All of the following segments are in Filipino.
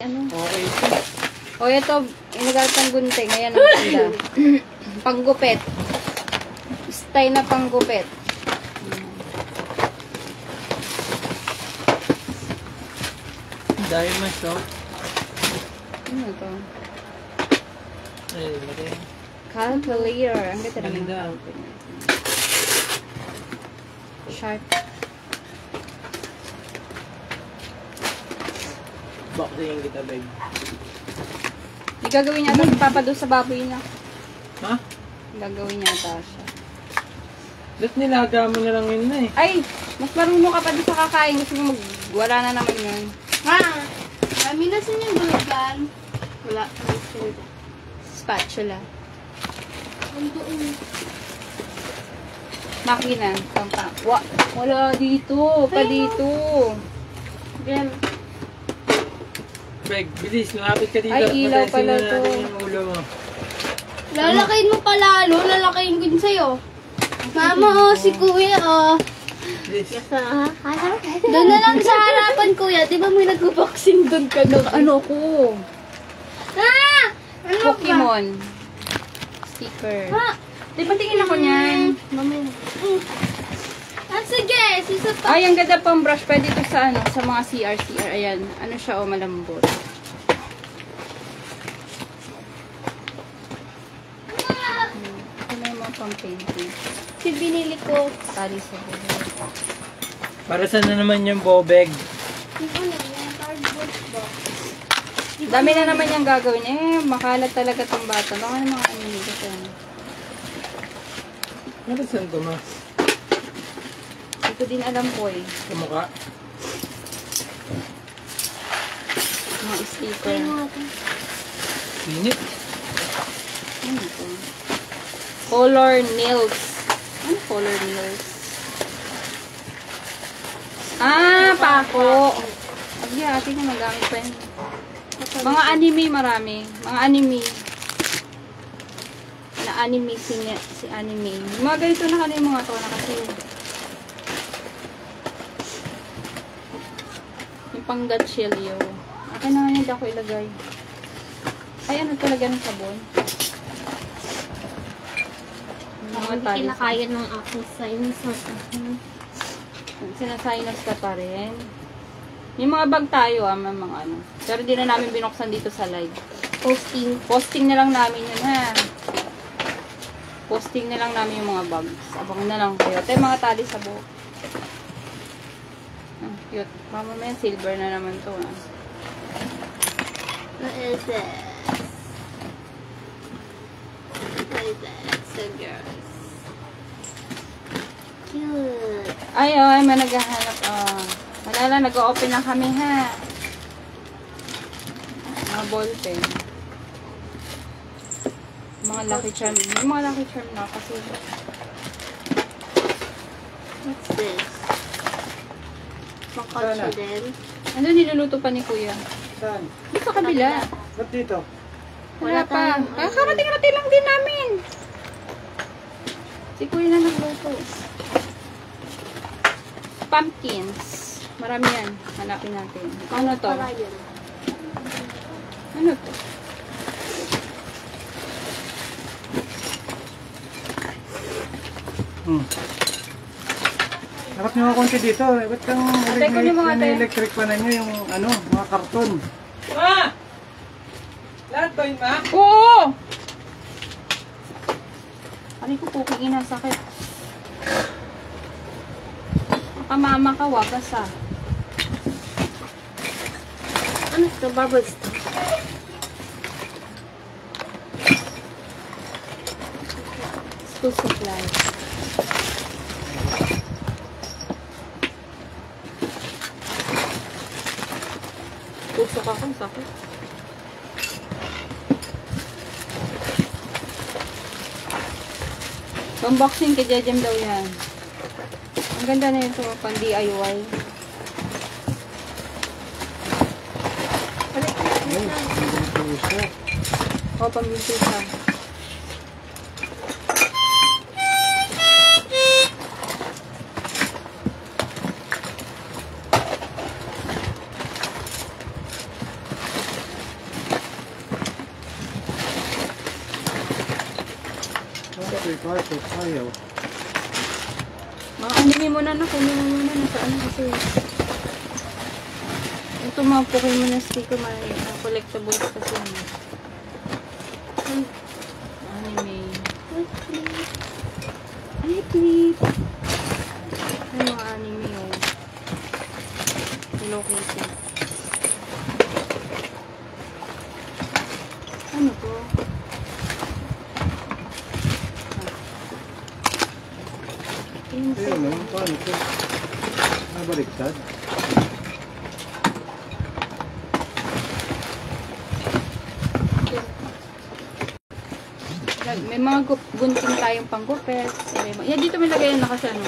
ano. Okay. O, ito, inagal pang gunting. Ayan ang ganda. Panggupit. Style na panggupit. Dahil mas to. Ano to? Ay, laki. Calculator. Ang ganda naman Ganda. ang calculator. Sharp. Boxing kita, babe. May gagawin niya ata si Papa doon sa baboy niya. Ha? Gagawin niya ata siya. Ba't nilaga mo na lang yun na eh? Ay! Mas marunong ka pa doon sa kakain. Gusto mo wala na naman yun. Ha? Kami na sa yung gulugan. Wala. Spatula. Ang doon. Makina. Pampa. Wala dito. Pa dito. Yan. Beg, bilis, lumapit ka dito. Ay, ilaw pala Matasin na to. natin yung ulo mo. Lalakayin mo pa lalo. Lalakayin ko din sa'yo. Mama, si kuya, Bilis. Doon na lang sa harapan, kuya. Di ba may nag-boxing doon ka doon? Ano ko? Ah! Ano Pokemon. Sticker. Ha? Di ba tingin ako niyan? Mamaya. Sige. Sisa pa. Ay, ang ganda pang brush. Pwede ito sa ano, sa mga CR. Ayan. Ano siya, malambot. Ito na yung mga pang painting. Si binili ko. Tali sa buhay. Para saan na naman yung bobeg? Yung ano, yung cardboard box. Dami na naman yung gagawin. Makalat talaga tong bata. Baka na mga ano nito siya. Para saan to, mas? Hindi ko din alam po eh. Kamukha? Mga sticker. Kaya natin. Pinit? Ano ito? Color nails. Ano color nails? Ah, pako. Abi, ate na magamit pa yun. Mga anime marami. Mga anime. Na anime si anime. Mga ganito na kanina yung mga to na kasi. Yung pang gatchilyo. Akin na nga hindi ako ilagay. Ay, ano talaga ng sabon? Mga Hindi talis. kinakaya ng aking sinus. Sinasinos ka pa rin. Yung mga bag tayo, mga ano. Pero di na namin binuksan dito sa live. Posting. Posting na lang namin yun, ha. Posting na lang namin yung mga bags. Abang na lang kayo. Ito yung mga tali sa buhok. Ang cute. Mamaya silver na naman to, ha. What is this? What is this? So girls. Cute. Ay, ay, may naghahanap. Malala, nag-o-open na kami, ha. Mga ballpen. Mga lucky charm. Yung mga lucky charm na kasi. What's this? Makotse din. Ano niluluto pa ni Kuya? Saan? Dito sa kabila. Ba't dito? Wala pa. Karating-rating lang din namin. Si Kuya na nagluto. Pumpkins. Marami yan. Hanapin natin. Ano to? Para yun. Ano to? Dapat nyo ako konti dito. Ba't kang Atay, kunin mo nga, ate. electric pa na nyo yung ano, mga karton? Ma! Lahat ba yun, ma? Oo! Aray ko po, kung inasakit. Makamama ka, wagas ah. Ano ito? Bubble stuff. School supplies. Tusok ako, sakit. Unboxing kay Jejem daw yan. Ang ganda na ito, pang DIY. O, pang siya. Ito, carpet. Ayaw. Mga anime mo na na. Kunin mo muna. Nasa ano kasi. Ito mga Pokemon na sticker. Mga collectibles kasi. Anime. Ay, clip. Ay, mga anime oh. Hello Kitty. Ano to? Ayun, no? Paano ito? Nabaliktad. May mga gunting tayong panggupit. Yan, dito may lagayan na kasi ano.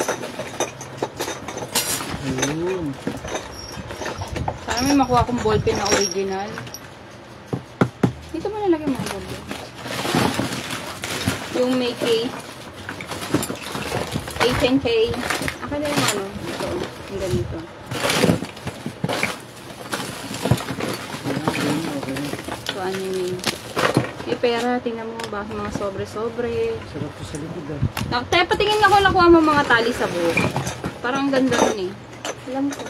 Ayun. Sana may makuha akong ballpen na original. Dito mo nalagay mga ballpen. Yung may case. 18K. Akin na yung ano. Ito. Yung ganito. Okay. So, anime. Yung pera, tingnan mo. Bakit mga sobre-sobre. Sarap to sa likod Tayo, patingin ako nakuha mo mga tali sa buhok. Parang ang ganda rin eh. Alam ko.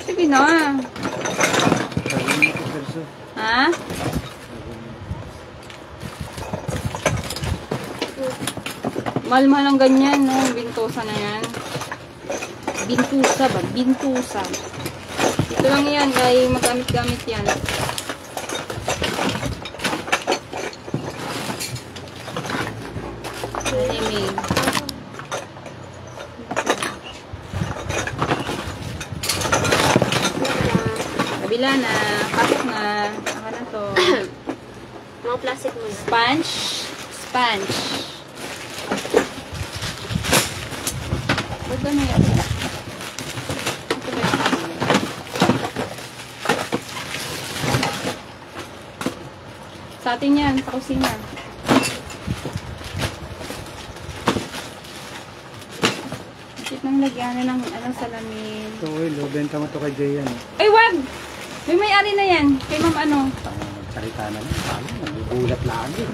Sige na. Sabi mo ito, perso. Ha? Mahal-mahal ang ganyan, no? Bintusa na yan. Bintusa ba? Bintusa. Ito lang yan, kaya magamit-gamit yan. Anime. Kabila na. Pasok na. Ako na to. Mga plastic mo na. Sponge. Sponge. Ba't ano yan? Ito ba yung sa atin yan, sa kusina. Isip nang lagyan na ng ano, salamin. Ito, oil. Benta mo ito kay Jay yan. Ay, wag! May may-ari na yan. Kay ma'am ano. Magsalita na yun. Paano? Nagugulat lagi.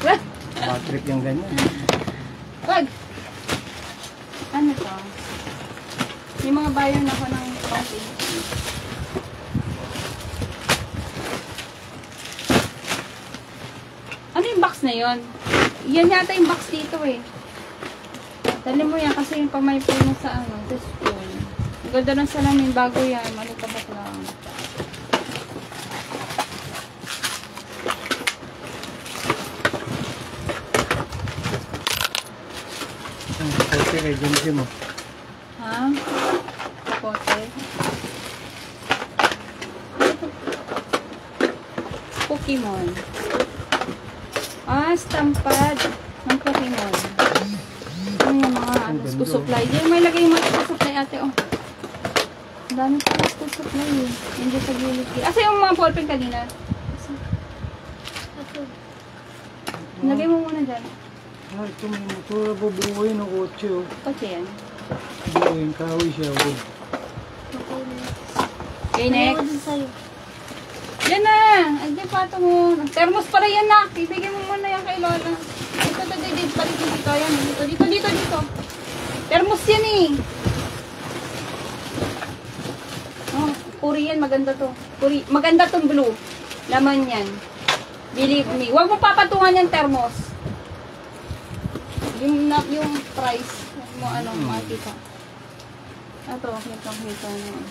Wag! Bad trip yung ganyan. Wag! Ano to? May mga bayo na ako ng coffee. Ano yung box na yon? Yan yata yung box dito eh. Dali mo yan kasi yung pamay puno sa ano, sa spoon. Ang ganda ng salamin, bago yan. Malitabat lang. Ang kote kay Jim mo. Ha? Kapote? Pokemon. Ah, stampad ng Pokemon. Ano yung mga ano, school supply. Diyan may lagay yung mga school supply ate, oh. Ang dami pa school supply eh. Hindi sa gilid. Asa yung mga ballpen kanina? Lagay mo muna dyan. Ah, ito may motor. Bubuuin ng kotse, oh. Kotse yan. Bubuuin. Kahoy siya, oh. Okay, next. Ayaw din sa'yo. Yan na! Ay, di pato mo. Thermos para yan na. Ibigay mo muna yan kay Lola. Dito, balik dito. Yan, dito. Thermos yan eh. Oh, Korean, maganda to. Maganda tong blue. Laman yan. Believe me. Huwag mo papatungan yung thermos. Yung price. Huwag mo makikita. Ito, kita na.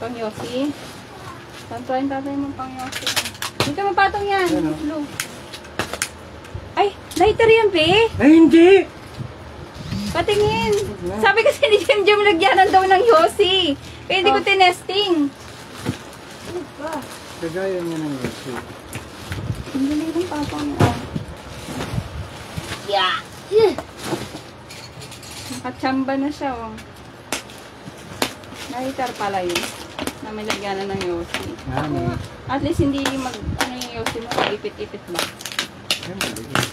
Pang Yossi. Tantuan tatay mo pang Yossi. Dito mo patong yan. Ano? Blue. Ay, lighter yan, pe. Ay, hindi! Patingin. Sabi kasi ni Jim lagyanan daw ng Yossi. Kaya hindi ko tinesting. Ano ba? Kagaya niya ng Yossi. Ang galing ng patong niya. Yeah. Nakachamba na siya, oh. Lighter pala yun. Na may lagyanan ng Yossi. May. At least hindi ano yung Yossi mo, ipit-ipit lang. Ay, maliit.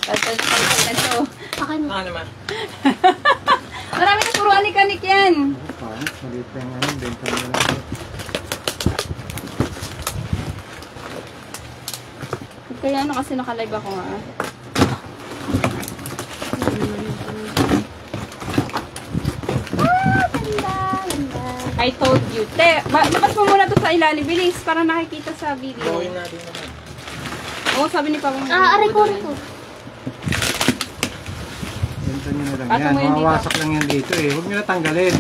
Tapos naman. Marami na puro anik-anik yan. Parang maliit pa yung ano, benta mo lang. Kaya ano kasi nakalive ako nga. I told you. Te, labas mo muna to sa ilalim. Bilis, para nakikita sa video. Gawin natin naman. Oo, sabi ni Papa. Aray ko. Benta nyo na lang Patong yan. mo yan dito. Mawawasak lang yan dito eh. Huwag nyo na tanggalin.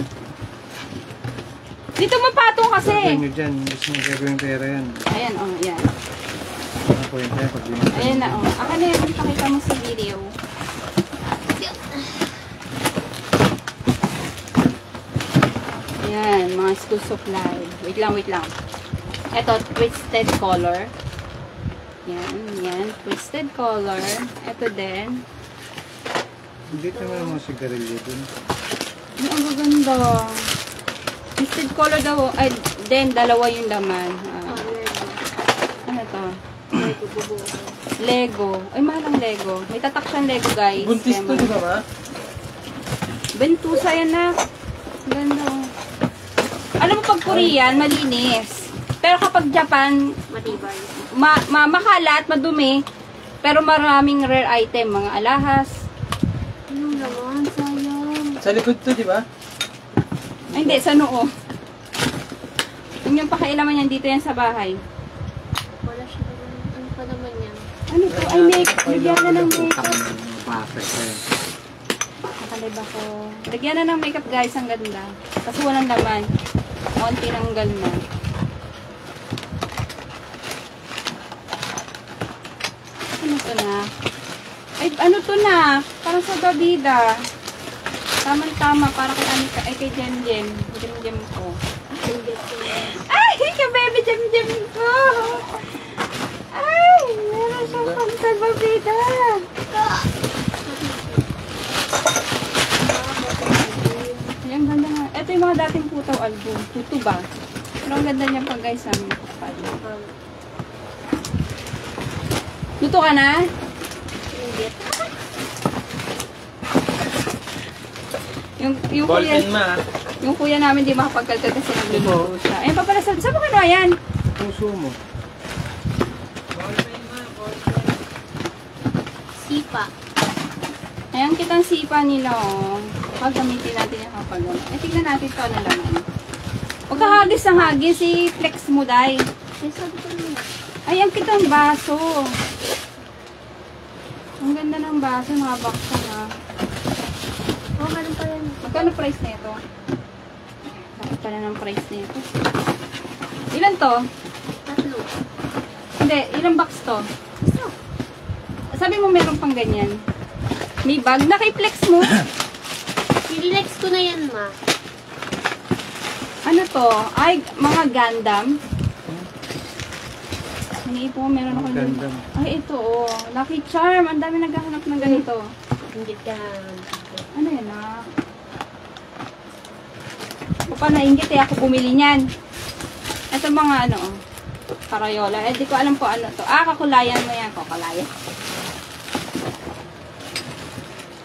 Dito mapatong kasi. Gawin nyo dyan. Mas nyo gagawin pera yan. Ayan, oh, yan. Ano po yun tayo pag binasa. Ayan na, oh. Aka na yan, pakita mo sa video. Ayan, mga school supply. Wait lang, wait lang. Ito, twisted color. Yan, yan. Twisted color. Ito din. Dito naman mga sigarilyo dun. Ay, ang gaganda. Twisted color daw. Ay, then, dalawa yung laman. Ano to? Lego. Ay, mahal ang Lego. May tatak siyang Lego, guys. Buntis to, Kaya di ba ba? Bentusa yan na. Ganda. Alam mo, pag Korean, malinis. Pero kapag Japan, Matibay. makalat, madumi. Pero maraming rare item. Mga alahas. Ano naman? Sayang. Sa likod to, di ba? Ay, hindi. Sa noo. Yun yung pakailaman yan. Dito yan sa bahay. Wala siya naman. Ano pa naman yan? Ano to? Ay, lagyan na ng makeup. Perfect na yan. Nakalib ako. Lagyan na ng makeup, guys. Ang ganda. Kasi walang laman. Konti ng galma. Ano to na? Ay, ano to na? Parang sa Davida. Tama-tama. Para kay Anika. Ay, kay Jem Jem. Jem Jem ko. Ay, kay baby Jem Jem ko. Ay, meron siyang pang sa Davida. Ay, ang ganda nga. Ito yung mga dating putaw album. Puto ba? Pero ang ganda niya pag guys sa amin. Luto ka na? Yung kuya, Ballpen ma. yung kuya namin di makapagkalkal kasi nagluluto siya. Ayun pa pala, saan mo kinuha yan? Puso mo. Sipa. Ayan kitang sipa nila, oh. Gamitin natin yung kapag ano. Eh, tignan natin ito na laman. Huwag ka hagis ng hagis, i-flex mo, day. Ay, sabi ko naman. Ay, ang kitang baso. Ang ganda ng baso, mga baksa ha. Oh, ganun pa yan. Magkano price na ito? Bakit pala ng price na ito? Ilan to? 3. Hindi, ilang box to? Sabi mo meron pang ganyan. May bag. Naki-flex mo. Relax ko na yan, ma. Ano to? Ay, mga Gundam. Naiipo ko, meron ako dun. Gundam. Ay, ito oh. Lucky Charm. Ang dami naghahanap ng ganito. Hindi ka. Ano yan ah? Kung pa nainggit eh, ako bumili niyan. Ito mga ano, Carayola. Eh, di ko alam po ano to. Ah, kakulayan mo yan. Kakulayan.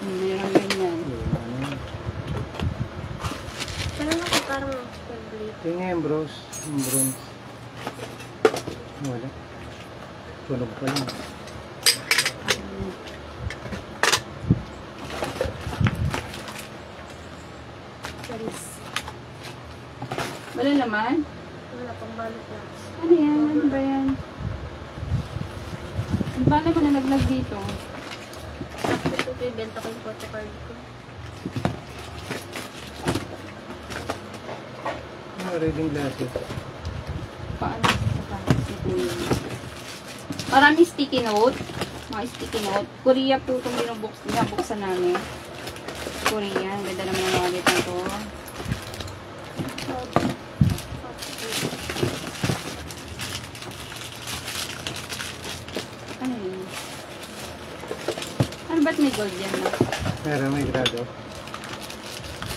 Meron ganyan. Pero ako parang complete. Tingnan yung bros. Yung bronze. Wala. Tunog pa yun. Wala naman? Wala pang balot na. Ano yan? Ano ba yan? Ano ba naman nalaglag dito? Ito po yung benta ko yung photocard ko. Reading glasses. Paano? Maraming sticky note. Mga sticky note. Korea po itong binubuksan namin. Korean. Ganda naman ang wallet na to. Ano yun? Ano ba't may gold yan na? Meron may grado.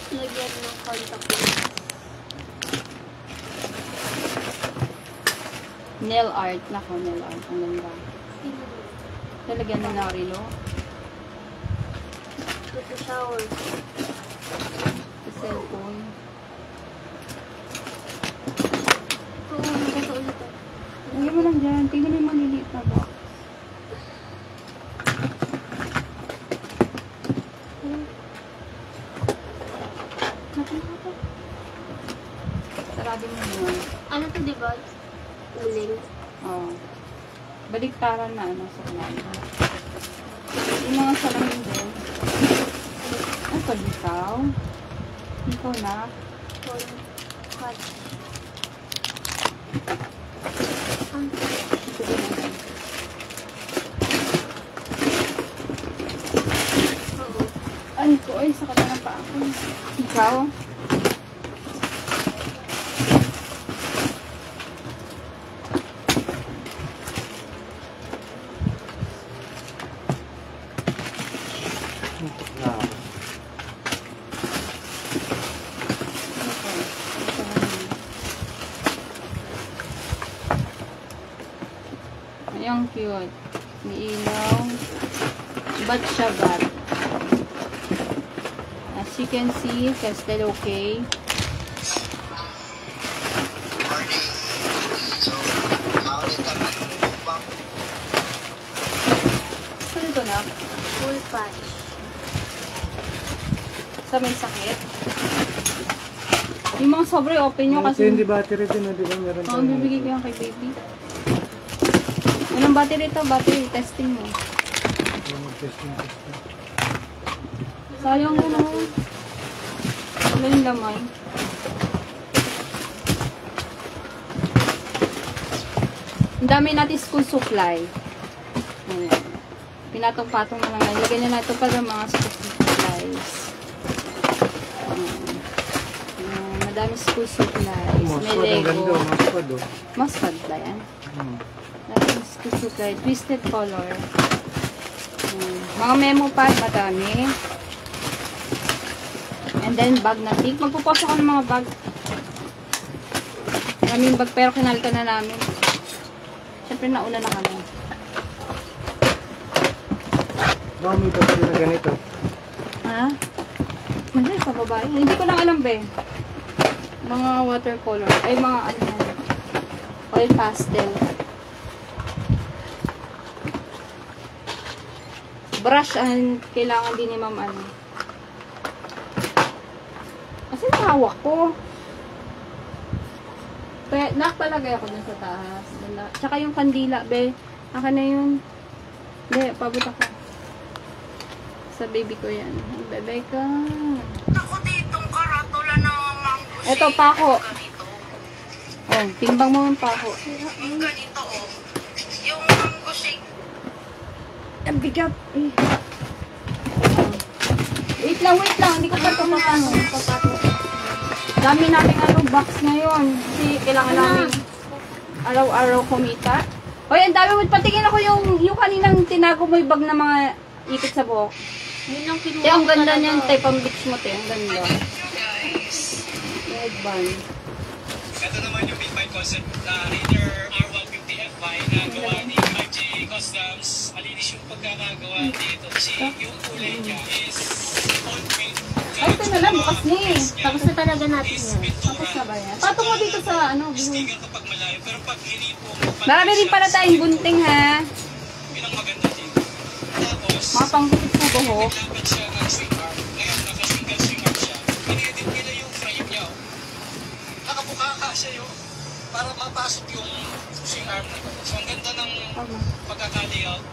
Lagyan ng contact lens. Nail art. Nako, nail art. Ang ganda. Lalagyan ng narilo. ko sa shower. Sa cellphone. Oo, nagkasa ulit ako. Lagyan mo lang dyan. Tingnan mo yung maliliit na box. Sarado mo yun. Ano to, diba? Uling. Oo. Baliktaran na ano sa kanila. Yung mga salamin din. Ay, pagitaw. Ikaw na. What? Ito din naman. Oo. Ay, ko. Ay, sa kanila pa ako. Ikaw? Ayang cute. May ilaw. Ba't siya bat? As you can see, it's still okay. Ano ito na? Full patch. Sa may sakit. Yung mga sobre open nyo kasi... Hindi battery din, di ba? Meron Oo, bibigay ko yan kay baby. Walang battery ito, battery testing mo. Testing. Sayang mo no. Wala yung laman. Ang dami natin school supply. Ayan. Pinatong-patong na lang. Ilagay na natin para mga school supplies. Ayan. Madami school supplies. May Lego. Mustard ba yan? Madami school supply. Twisted color. Ayan. Mga memo pad, madami. And then, bag na tig. Magpupost ako ng mga bag. Maraming bag, pero kinalta na namin. Siyempre, nauna na kami. May battery na ganito. Ha? Hindi, sa babae. Hindi ko lang alam, be. Mga watercolor. Ay, mga ano yan. Oil pastel. Brush, ang kailangan din ni ma'am ano. Kasi hawak ko. Kaya, nakapalagay ako dun sa taas. Tsaka yung kandila, be. Aka na yun. Be, pabot ako. Sa baby ko yan. Bebe ka. Ako ditong karatula na mango. Eto, pako. Oh, timbang mo yung pako. Yung ganito, oh. Yung mango shake. Ang bigat. Eh. Wait lang. Hindi ko pa ito papano. Dami natin box ngayon. Kasi kailangan namin araw-araw kumita. Hoy, ang dami mo. Patingin ako yung kaninang tinago mo yung bag na mga ipit sa buhok. Yun ang kinuha Te, ang ko ganda talaga. niyan. Te, pang beach mo, te. Ang ganda. Guys. Red band. Ito naman yung Big Bike Concept na Raider R150 FI na gawa ni 5G Customs. Malinis yung pagkakagawa dito kasi yung kulay niya is all paint. Ay, ito na lang. Bukas na eh. Tapos na talaga natin yan. Tapos na ba yan? Patong mo dito sa ano. Sticker kapag malayo pero pag hinipo mo, Marami rin pala tayong gunting ha. yun ang maganda dito. Tapos, Mga panggupit sa buhok. naglaban siya ng swing arm. Ngayon, naka-single swing arm siya. Pinedit nila yung frame niya. Nakabukaka siya yun. Para mapasok yung swing arm na to. So, ang ganda ng pagkaka-layout.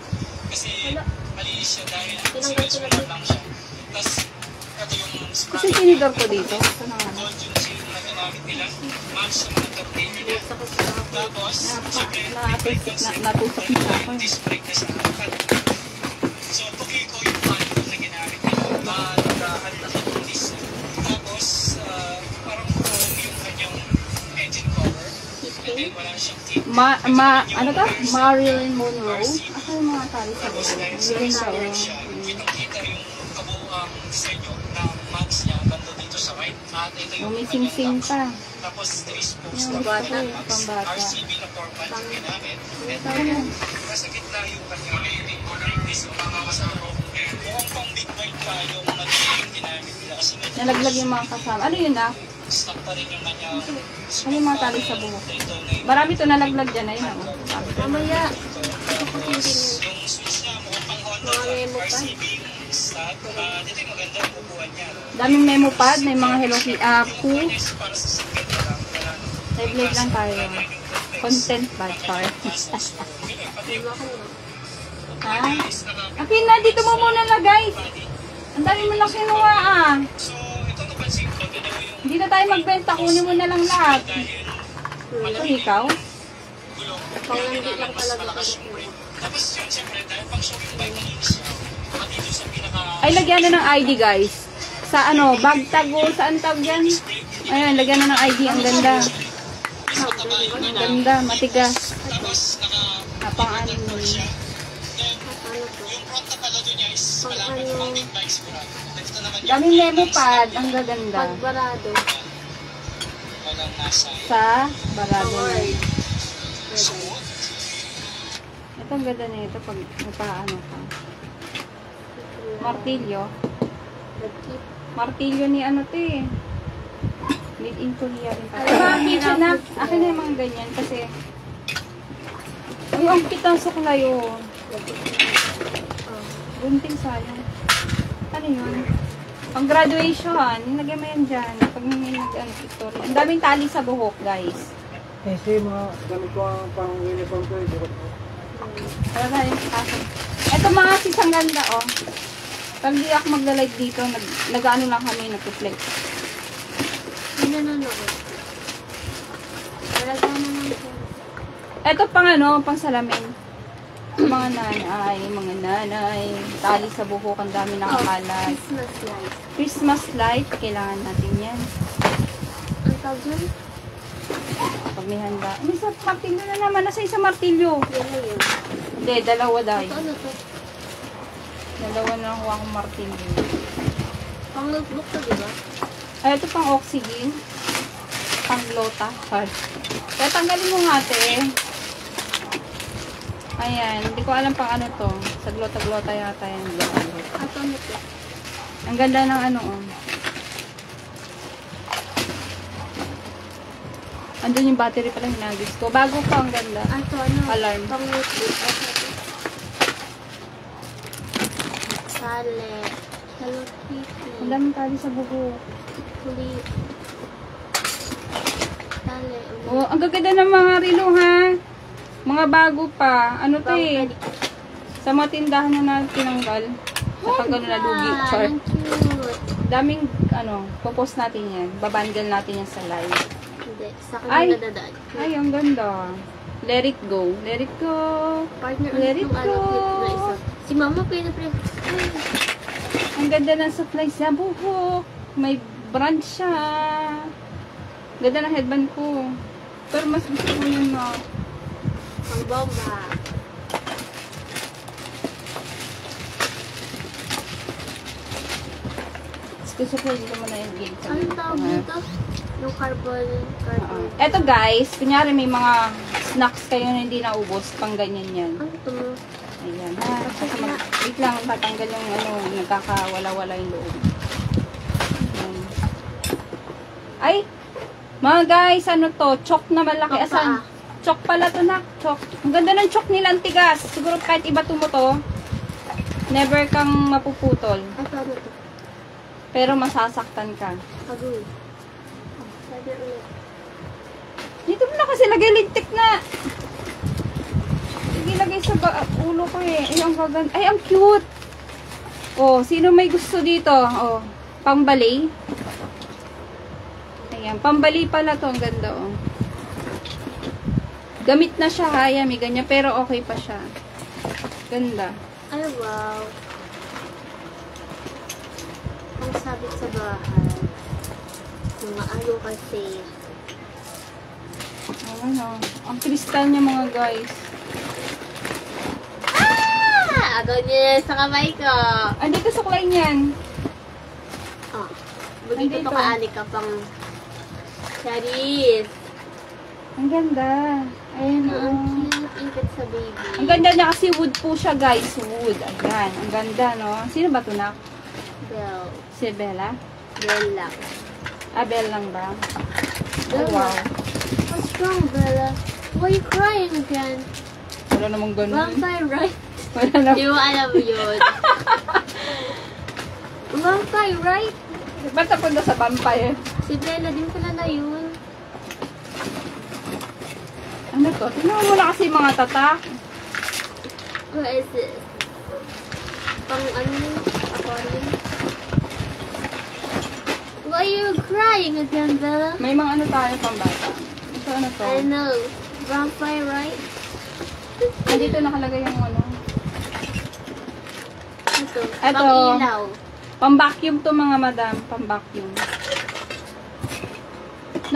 Kasi malinis siya dahil single swing arm lang siya. Tapos, ito yung Kasi sprocket sinidor ko dito. Ito na nga. gold yung seal na ginamit nila. Match sa mga tornilyo niya. Tapos, siyempre, brake concept. Natusok na ako. Disc brake na sa harapan. So, Tokiko yung manual na ginamit nila. Malagahan na itong disc. Tapos, parang chrome yung kanyang engine cover. And then, wala siyang tip. Ano to? Marilyn Monroe? Ako yung mga tali sa Tapos, buhok. dahil sa Hindi na restaurant siya, kitang-kita yung kabuuang disenyo ng mags niya banda dito sa right. At ito yung Umising-sing pa. Tapos, 3 spokes Yung na bata, mags. pambata. RCB na 4 yung ginamit. And Tama na. nasa gitna yung kanyang this yung mga masalaro. Mukhang pang big bike pa yung kasi medyo Nalaglag yung mga kasama. Ano yun ah? stock pa rin yung kanyang Ano yung mga tali sa buhok? ito na Marami to nalaglag dyan. Ayun ako. Mamaya. yung switch niya mukhang pang Honda Mga memo pa. RCB yung stock. Dito yung maganda yung upuan niya. Daming memo pad. May mga Hello Ku. Is para sa sakit na lang. Wala nang Live lang tayo. Content ba? Char. Ha? Akin na, dito mo muna na guys. Ang dami mo lang kinuha ah. So, ito napansin ko, dalawa yung Hindi na tayo magbenta. Kunin mo na lang lahat. Ito ikaw? Panglandi lang talaga ako. tapos yun, siyempre, dahil pang show yung bike niya, pati dun sa pinaka Ay, lagyan na ng ID guys. Sa ano, bag tag o saan tag yan? Ayun, lagyan na ng ID. Ang ganda. Ang ganda, matigas. tapos Napang-ano siya. nun. Then, yung front na pala dun niya is malapit ng mountain bike sigurado. Ito naman yung Daming memo pad. Ang gaganda. Pagbarado. walang nasa Sa barado na. suot. Ito ang ganda na ito pag napaano ka. Martilyo. Martilyo ni ano to eh. Made in Korea rin pala. Akin na. Akin na yung mga ganyan kasi ay, ang kitang suklay oh. Bunting sayang. Ano yun? Pang graduation. Nilagay mo yan dyan. Pag may nag-ano, ang daming tali sa buhok, guys. Kasi mga gamit ko ang pang uniform ko. Wala tayong kaso. Ito mga sis, ang ganda, oh. Pag di ako magla-live dito, nag-ano lang kami, nag-flex. Hindi nanonood. Talaga naman po. Ito pang ano, pang salamin. Mga nanay, tali sa buhok, ang dami nakakalat. Christmas light. Christmas light, kailangan natin yan. Ang tawag dyan? Pag may handa. May sa martilyo na naman, nasa isang martilyo. Yan na yun. Hindi, dalawa dahil. Ito ano to? Dalawa na nakuha akong martilyo. Pang notebook to, diba? Ay, ito pang oxygen. Pang lota. Sorry. Kaya tanggalin mo nga, te. Ayan, hindi ko alam pang ano to. Sa glota-glota yata yan. Ito ano to? Ang ganda ng ano, oh. Andun yung battery pala hinagis ko. Bago pa, ang ganda. Ito ano? Alarm. Pang notebook. Sale. Hello Kitty. Ang daming tali sa buhok. Huli. Sale. Oh, ang gaganda ng mga relo, ha? Mga bago pa. Ano to eh? Sa mga tindahan na tinanggal. Kapag ano na lugi. Char. Ang cute. Daming, ano, popost natin yan. Babandle natin yan sa live. Hindi. Sa Ay. akin nadadaan. Ay, ang ganda. Let it go. Let it go. Partner Let ulit it yung ano, go. cute na isa. Si mama pinapre. Ang ganda ng supply sa buhok. May brand siya. Ganda ng headband ko. Pero mas gusto ko yun na. Ang bomba. Gusto ko dito mo na yung gate. Anong tawag dito? Yung carbon. Eto guys, kunyari may mga snacks kayo na hindi naubos, pang ganyan yan. Ano ito mo? Ayan ha. Wait lang, tatanggal yung ano, nagkakawala-wala yung loob. Ayan. Ay! Mga guys, ano to? Chalk na malaki. Chalk Asan? pa. Chalk pala to na. Chalk. Ang ganda ng chalk nila, ang tigas. Siguro kahit iba mo to, never kang mapuputol. Ito ano to? Pero masasaktan ka. Agoy. Sabi ulit. Dito mo na kasi lagay lintik na. Sige, lagay sa ulo ko eh. Ay, ang gaganda. Ay, ang cute. Oh, sino may gusto dito? Oh, pambali. Ayan, pambali pala to. Ang ganda, oh. Gamit na siya, ha. Ayan, may ganyan. Pero okay pa siya. Ganda. Ay, wow. Ang sabit sa bahay. Mga ano kasi. Ano, ang kristal niya, mga guys. Agaw niya sa kamay ko. Andito sa kulay niyan. Oh. Buti Andito. ko kaani ka pang Charis. Ang ganda. Ayan, Ang oh. cute. Ingkat sa baby. Ang ganda niya kasi wood po siya, guys. Wood. Ayan. Ang ganda, no? Sino ba ito na? Bell. Si Bella? Bell lang. Bell lang ba? Oh, Bella. wow. What's wrong, Bella? Why are you crying again? Wala namang ganun. Vampire, right? Wala namang. Di mo alam yun. Vampire, right? Ba't napunta sa vampire? Si Bella din pala na yun. Ano to? Tingnan mo na kasi yung mga tatak. What is this? Pang ano? Aquarium? Why are you crying again, Bella? May mga ano tayo pang bata. Ito ano to? I know. Vampire, right? Dito nakalagay yung ano. Ito. Ito. Pang-ilaw. Pang-vacuum to mga madam. Pang-vacuum.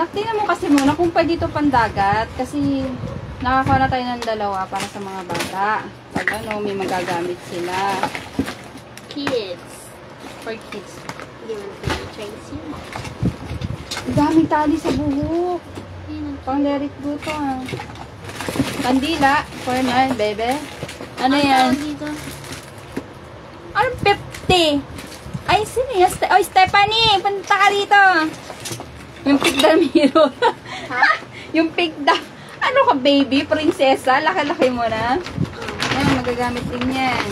Tingnan mo kasi muna kung pwede ito pandagat. Kasi nakakuha na tayo ng dalawa para sa mga bata. Pag ano, may magagamit sila. Kids. For kids. Hindi man pwede Tracy. Ang daming tali sa buhok. Yun ang Pang let it go to ah. Kandila. For na, bebe. Ano yan? tawag dito? Ano 50? Ay, sino yan? Oy, Stephanie! Punta ka dito! Yung pigdamiro. Ha? Yung pigda. Ano ka, baby? Prinsesa? Laki-laki mo na. Ayan, magagamit din yan.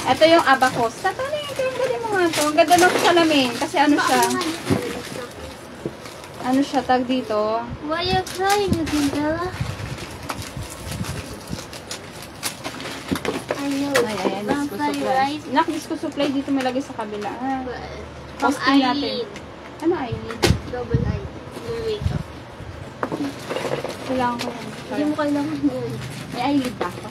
Ito yung abacus. Tato na yan. Ang galing mo nga to. Ang ganda ng salamin. Kasi ano siya? Ano siya? Tag dito. Why are you crying again, Bella? I know. Ay, ayan. Disco Vampire, supply. right? Nak, disco supply dito may lagay sa kabila. Ha? Pang Posting natin. eyelid. Ano eyelid? Double eye. No makeup. Kailangan ko yan. Hindi mo kailangan yun. May eyelid ba ako?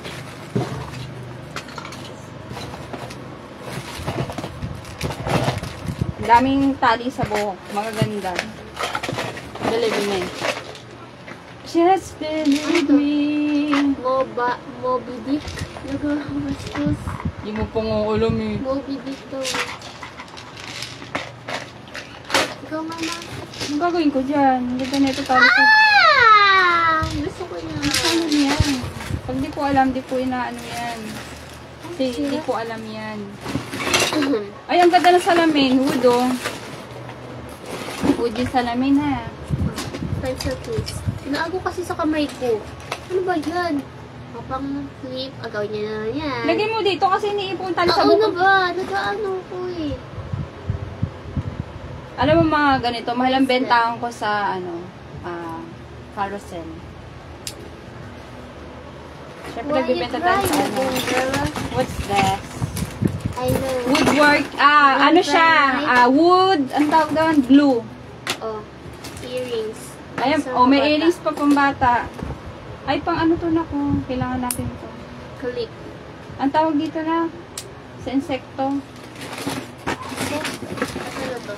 Ang daming tali sa buhok. Magaganda. Believe me. Just believe me. Moby Dick. Nag-bastos. Hindi mo pong ulam eh. Moby Dick daw. Ikaw, mama. Anong gagawin ko dyan? Ang ganda nito tali ko. Ah! Gusto ko niya. Ano yan? Pag di ko alam, di ko inaano yan. Kasi di ko alam yan. Ay, ang ganda ng salamin. Wood oh. Wood yung salamin ha. Pencil case. Pinaago kasi sa kamay ko. Ano ba yan? Kapang flip. Agaw niya na yan. Lagay mo dito kasi iniipon tali sa Oo na buhok. ba? Nag-ano ko eh. Alam mo mga ganito, mahal ang bentahan ko sa ano, carousel. Siyempre Why you nagbibenta tayo crying sa ano. again, Bella? What's this? I know. Woodwork, ano siya, wood, ang tawag doon, glue. Oh, earrings. Ayan, Sa may bata. earrings pa pang bata. Ay, pang ano to na ko, kailangan natin to. Clip. Ang tawag dito na, sa insekto. Ano to?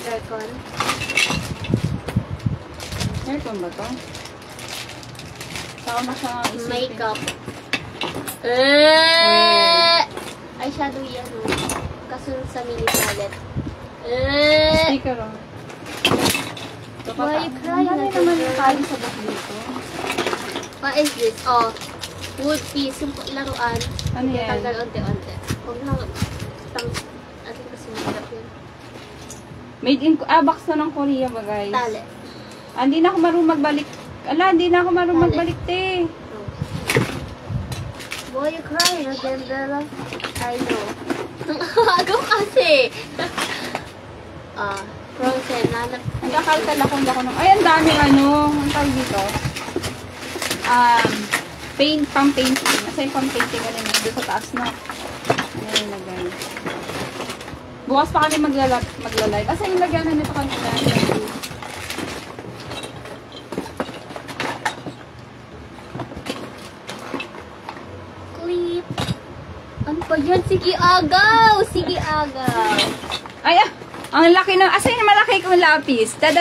Aircon. Aircon ba to? Sama siya ang isipin. Makeup. Eyeshadow yan, oh. Kasunod sa mini palette. Sticker oh. Why you crying Ang dami again, naman yung girl? tali sa buhok dito. What is this? Oh, wood piece. Yung laruan. Ano yan? Tanggal onte-onte. Huwag lang. Atin kasi mahirap yun. Made in, box na ng Korea ba guys? Tali. Hindi na ako marunong magbalik. Hindi na ako marunong Tali. magbalik te. Oh. Why you crying again, Bella? I know. Agaw kasi. Frozen. Nanap. Nagkakalkal ako ng, ay ang daming ano, ang tawag dito. Pang painting. Kasi pang painting ka rin doon sa taas na. Ayan, lagay. Bukas pa kami magla-live. Asa yung lagyan nito kanina? Clip. Ano pa yan? Sige, agaw! Sige, agaw. Ay, ang laki ng, asa yung malaki kong lapis? Da.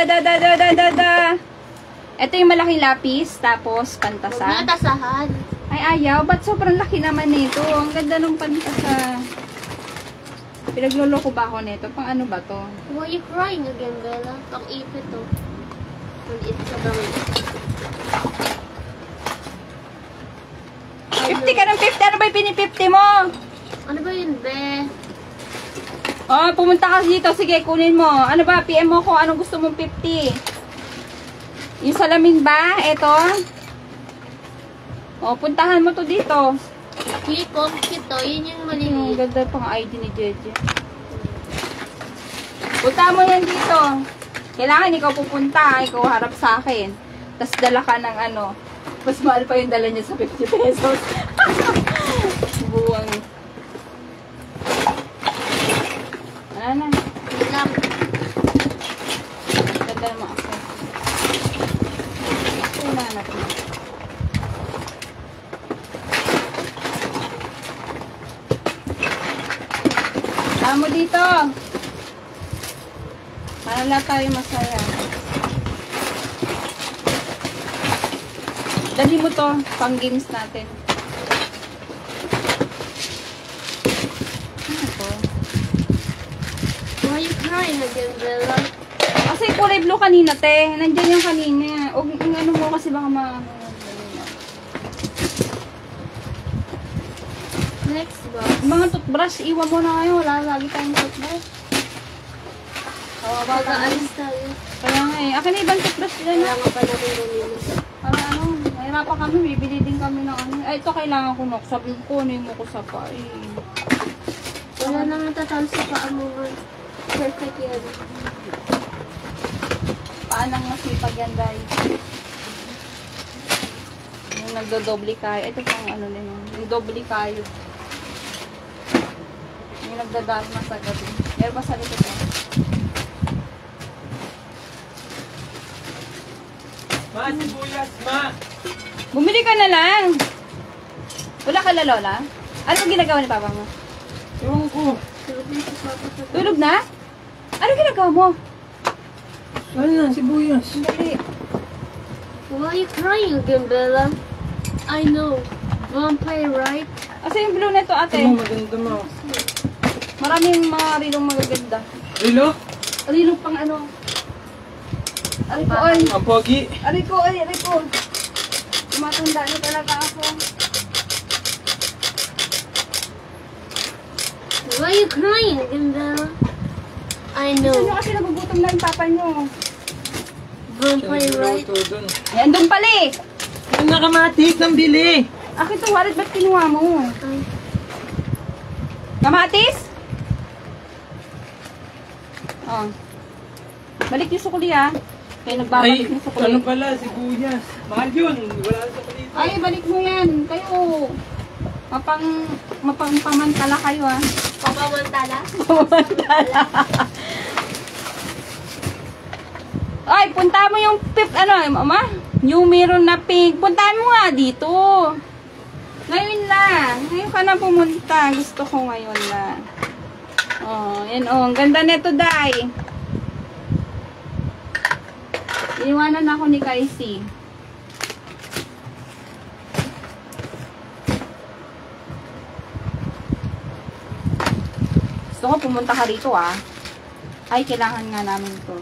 Ito yung malaking lapis, tapos Huwag pantasa. na tasahan. Ay, ayaw. Ba't sobrang laki naman nito? Ang ganda ng pantasa. Pinagloloko ba ako nito? Pang ano ba to? Why you crying again, Bella? Pang-ipit to. Pang-ipit sa gamit. 50 ka ng 50. Ano ba yung pini-50 mo? Ano ba yun, be? Oh, pumunta ka dito. Sige, kunin mo. Ano ba? PM mo ko. Anong gusto mong 50? Yung salamin ba? Ito. Oh, puntahan mo to dito. Clip on kito. Yun yung Ang maliit. ganda pang ID ni Jeje. Punta mo yan dito. Kailangan ikaw pupunta. Ikaw harap sa akin. Tapos dala ka ng ano. Mas mahal pa yung dala niya sa 50 pesos. Buwang. Ano na? Wait lang. Ganda naman ako. Una natin. Tama mo dito. Para lahat tayo masaya. Dali mo to, pang games natin. Ano to? Why you crying again, Bella? Kasi kulay blue kanina, te. Nandiyan yung kanina. O, yung ano mo kasi baka Next box. mga toothbrush, iwan mo na ngayon. Wala lagi tayong toothbrush. Baka alis tayo. Kaya nga eh. Akin na ibang toothbrush dyan. Kailangan pa natin gawin. Para ano, mahirapan kami. Bibili din kami ng ano. Ay, ito kailangan ko nok. Sabi ko, kunin mo ko sa pa. Wala nang natatalo sa paa mo. Perfect yan. Paanang masipag yan, guys. Yung nagdodoble kayo. Ito pang ano din. Yung doble kayo. Yung nagdadalma sa gabi. Meron pa sa likod mo. Ma, sibuyas, ma! Bumili ka na lang. Wala ka la, Lola? Ano ang ginagawa ni Papa mo? Ewan ko. Tulog na? Ano ginagawa mo? Ano na, sibuyas? Dali. Why you crying again, Bella? I know. Vampire, right? Asa yung blue na ito, ate? Ano, maganda mo. Maraming mga rilong magaganda. Rilo? Rilong pang ano? Aray ko, ay. Ang pogi. Aray ko, ay. Aray ko. Tumatanda na talaga ako. Why you crying again, Bella? I Gusto know. nyo kasi nagugutom na yung papa nyo. Vampire, right? Ito dun. Yan, doon pala eh. Ang nakamatik ng bili. Akin to, wallet, ba't kinuha mo? Ay. Kamatis? Oh. Balik yung sukuli ah. Kaya nagbabalik yung sukuli. ano pala, sibuyas. Mahal yun. Wala sa dito. Ay, balik mo yan. Kayo. Mapangpamantala kayo ah. Papamantala? Pamantala. Ay, punta mo yung mama? Yung meron na pink. Puntahan mo nga dito. Ngayon lang. Ngayon ka na pumunta. Gusto ko ngayon na. Oh, yan oh. Ang ganda nito, Day. Iniwanan ako ni Kaisi. Gusto ko pumunta ka rito ah. Ay, kailangan nga namin ito.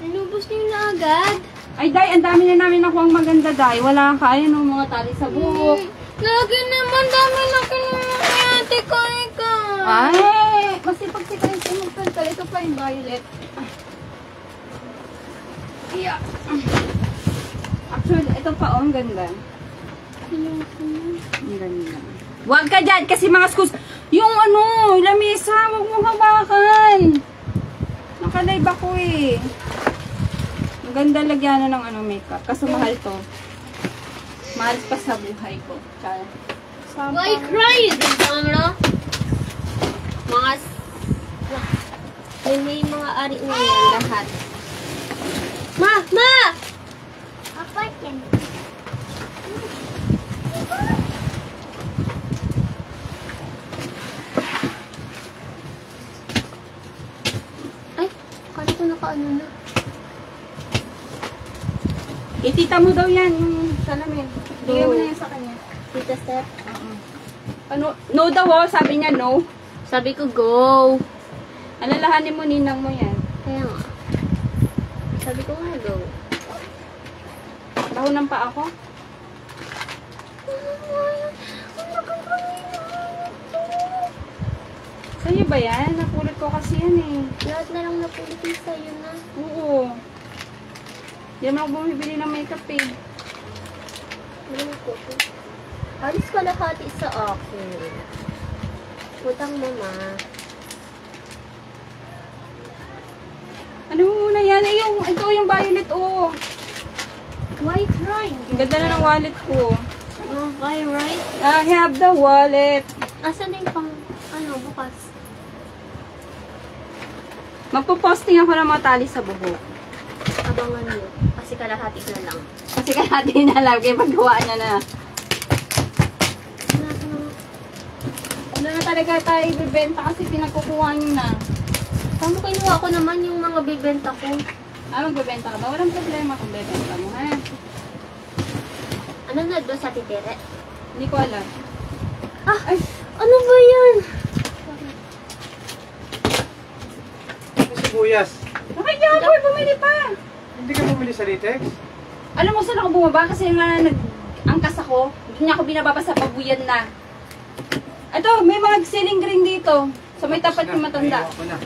Inubos niyo na agad? Ay, Day, ang dami na namin nakuha ang maganda, Day. Wala ka. Ayan o, mga tali sa buhok. Lagi naman dami na kinuha kay Ate Kaika. Ay, masipag si Kaisi magpenta. Ito pa yung violet. Yeah. Actually, ito pa oh, ang ganda. Ang ganda. Huwag ka dyan kasi mga schools. Yung ano, lamesa, huwag mong hawakan. Nakalive ako eh. Ang ganda lagyan ng ano, makeup. Kaso mahal to. Mahal pa sa buhay ko. Tsaka. Why crying? Ano? Mga... May mga ari na yan lahat. Ma! Ma! Apa yan? Ay, kaya ko nakaano na. Itita mo daw yan, yung salamin. Bigyan mo na yan sa kanya. Tita Steph. Ano, no daw oh, sabi niya no. Sabi ko, go. Alalahanin mo, ninang mo yan. Kaya nga. Sabi ko nga, go. Tahunan pa ako. Sa'yo ba yan? Napulot ko kasi yan eh. Lahat na lang napulot yung sa'yo na. Oo. Di naman ako bumibili ng makeup eh. Ano ko? Alis kalahati sa akin. Putang mama. Ano mo muna yan? Eh, ito yung violet oh. White right. Ang ganda na ng wallet ko. Oh, why right? I have the wallet. Asan na yung pang, bukas? Magpo-posting ako ng mga tali sa buhok. Abangan nyo. Kasi kalahati na lang. Kasi kalahati na lang kaya paggawa niya na. Wala na talaga tayo ibibenta kasi pinagkukuha niyo na. Paano kinuha ko naman yung mga bibenta ko? Magbebenta ka ba? Walang problema kung bebenta mo, ha? Ano na doon sa titere? Hindi ko alam. Ah! Ay! Ano ba yan? Sibuyas. Bakit yan, boy? Bumili pa! Hindi ka bumili sa Litex? Alam mo saan ako bumaba? Kasi nga nag-angkas ako. Hindi niya ako binababa sa pabuyan na. Ito, may mga ceiling green dito. Sa may tapat yung matanda. Ako na.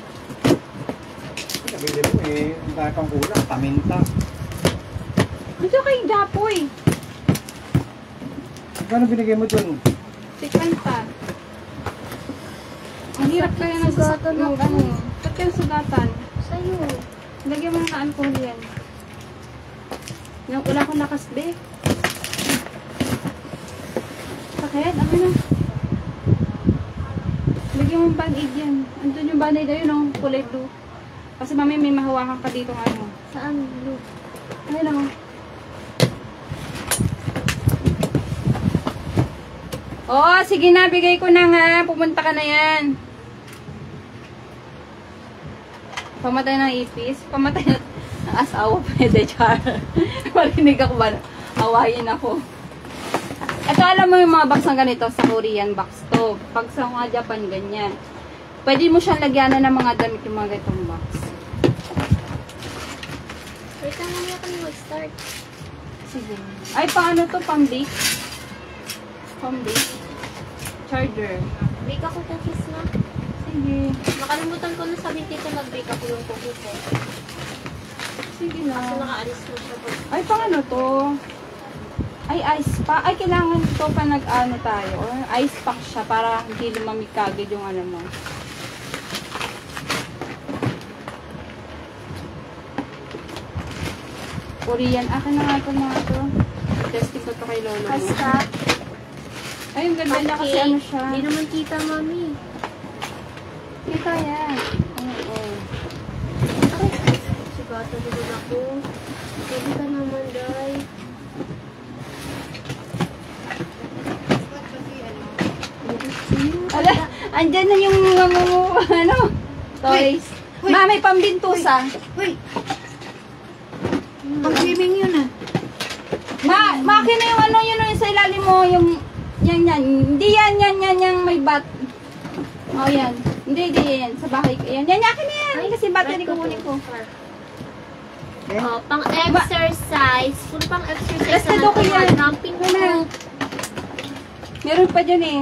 Nabili mo eh. Ang dami pang kulang. Paminta. Dito kay Japoy. Gano'n binigay mo dun? 50. Ang hirap kaya ng Sugatan yung ako. ano. Ba't kaya sugatan? Sa'yo. Lagyan mo ng alcohol yan. Wala akong lakas, be. Sakit? Ako na. Lagyan mo ng band-aid yan. Andun yung band-aid na yun, oh, kulay blue. Kasi mami, may mahawakan ka dito ng ano. Saan? Blue. Ayun lang. Oo, sige na. Bigay ko na nga. Pumunta ka na yan. Pamatay ng ipis. Pamatay ng asawa. Pwede, char. Marinig ako ba? Hawayin ako. Ito, alam mo yung mga box ng ganito sa Korean box to. Pag sa mga Japan, ganyan. Pwede mo siyang lagyanan ng mga damit yung mga ganitong box. Wait lang naman ako mag-start. Sige. Ay, paano to? Pang-bake? Pang-bake? Charger. Bake ako cookies na. Sige. Nakalimutan ko na sabihin dito nag-bake ako yung cookies eh. Sige Kasi na. nakaalis na siya. Ay, pang ano to? Ay, ice pack. Ay, kailangan ito pa nag-ano tayo. Or ice pack siya para hindi lumamig kagad yung ano mo. Korean. Akin na nga ito mga to. Testing ko to kay lolo mo. Basta, Ay, ang ganda niya kasi ano siya. Hindi naman kita, mami. Kita yan. Oo. Sigata naman ako. Pwede ka naman, Day. Ala, andyan na yung ano, toys. Ma, may pambintusa. Uy! Pag-swimming yun ah. Makin na yung ano, yun yung sa ilalim mo, yung, yan. Hindi yan, may bat. Oh, yan. Hindi, yan. Sa bahay ko. Yan, akin na yan. Kasi battery ko kunin ko. Oh, pang exercise. Puro pang exercise Basta do ko yan. Camping Wala. group. Meron pa dyan eh.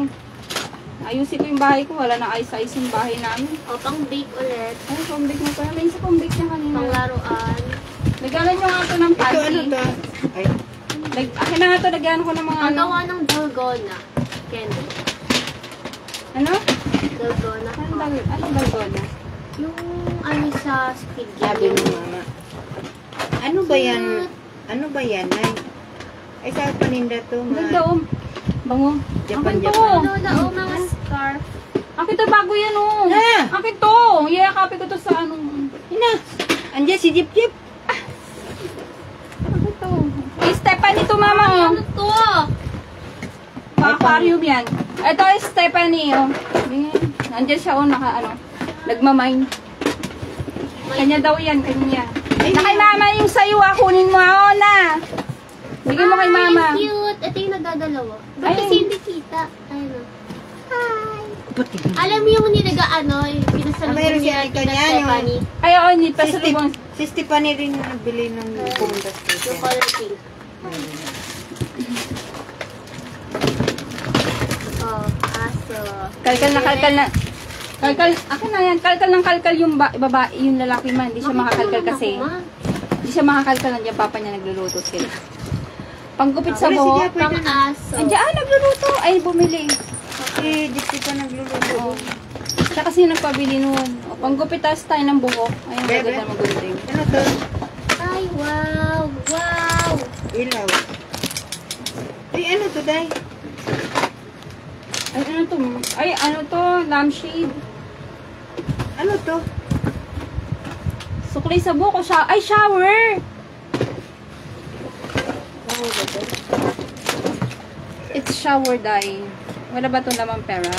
Ayusin ko yung bahay ko. Wala na ice-ice yung bahay namin. Oh, pang bake ulit. Ay, pambake na pala. May isa pambake niya kanina. Pang laruan. Nagalan nyo nga ito ng Ito ano panty. to? Ay, Akin na nga ito, nagano ko ng mga Ang ano. gawa ng dalgona. Candy. Ano? Dalgona. Anong dalgona? Yung ano sa squid sabi game. mo mama. Ano ba yan? Ano ba yan? Ay, sa paninda to. Ganda oh. Bango. Japan, Akin to. Japan. Lola, oh, mga scarf. Akin to, bago yan oh. Ah! Akin to. Iyakapin ko to sa ano. Ina! Andiyan si Jip Jip. Akin to. Stephanie to, mama oh. Ano to? Aquarium yan. Ito is Stephanie oh. Nandiyan siya oh, nagmamine. Kanya daw yan, kanya. Na kay mama yung sayo ah, kunin mo oh na. Bigyan mo kay mama. Ay, cute. Ito yung nagdadalawa. Ba't Ay. kasi hindi kita? Ayun o. Hi! Pati. Alam mo yung niliga ano, yung pinasalubong Meron niya siya kina kanya, Stephanie. Ay, oo, ni pasalubong. Si Stephanie rin yung nagbili ng pumunta Yung station. color pink. Oh, aso. Kalkal na. Kalkal, akin na yan. Kalkal ng kalkal yung babae, yung lalaki man. Hindi siya makakalkal kasi. Hindi siya makakalkal. Nandiyan papa niya nagluluto sila. Panggupit sa buhok. Pang-aso. Andiyan, nagluluto. Ay, bumili. Eh, di pa nagluluto. Siya kasi yung nagpabili nun. O, panggupit tayo tayo ng buhok. Ayun, Bebe. maganda magunting. Ano to? Ay, wow! Wow! Ilaw. Ay, ano to, Day? Ay, ano to? Ay, ano to? Lampshade. Ano to? Suklay sa buhok. Ay, shower! It's shower dye. Wala ba itong lamang pera?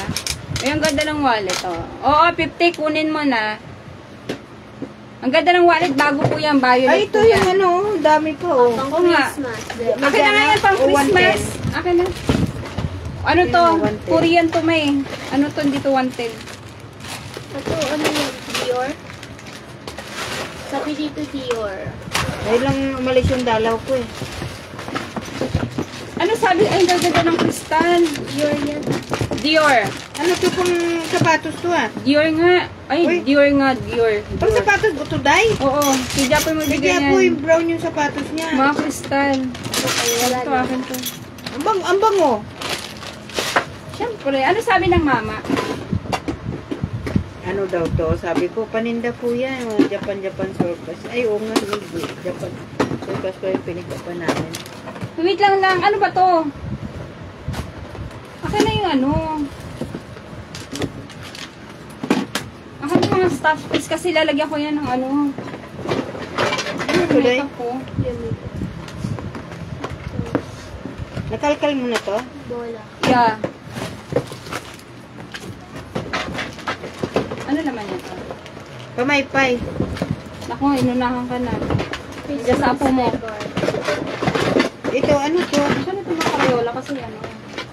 Ay, ang ganda ng wallet, oh. Oo, 50, kunin mo na. Ang ganda ng wallet, bago po yan, violet Ay, ito po yung yan. ano, dami pa, oh. Pang Oo nga. Christmas. Akin na nga yan, pang O, 110. Christmas. Akin na. Ano to? Ayun, 110. Korean to, may. Ano to, dito 110. Ito, ano yan? Dior? Sabi dito Dior. Ay lang umalis yung dalaw ko eh. Ano sabi? Ay, ang ganda ng kristal. Dior yan. Dior. Ano to pang sapatos to ah? Dior nga. Ay, Uy. Dior nga, Dior. Pang sapatos ba to, Day? Oo. Si Japoy mo bigay Bigyan po yan. yung brown yung sapatos niya. Mga kristal. Okay, wala Ito, na. akin to. Ang bango. Siyempre, ano sabi ng mama? Ano daw to? Sabi ko, paninda po yan. Oh, Japan surplus. Ay, oo nga, hindi. Japan surplus ko yung pinagkapan namin. Wait lang. Ano ba to? Akin na yung ano. Akin yung mga stuff piece kasi lalagyan ko yan ng ano. Ano to, Day? Makeup ko. Nakalkal mo na to? Bola. Yeah. Ano naman yan? Pamaypay. Ako, inunahan ka na. Diyan sa apo mo. Ito, ano to? Saan ito makarola kasi ano?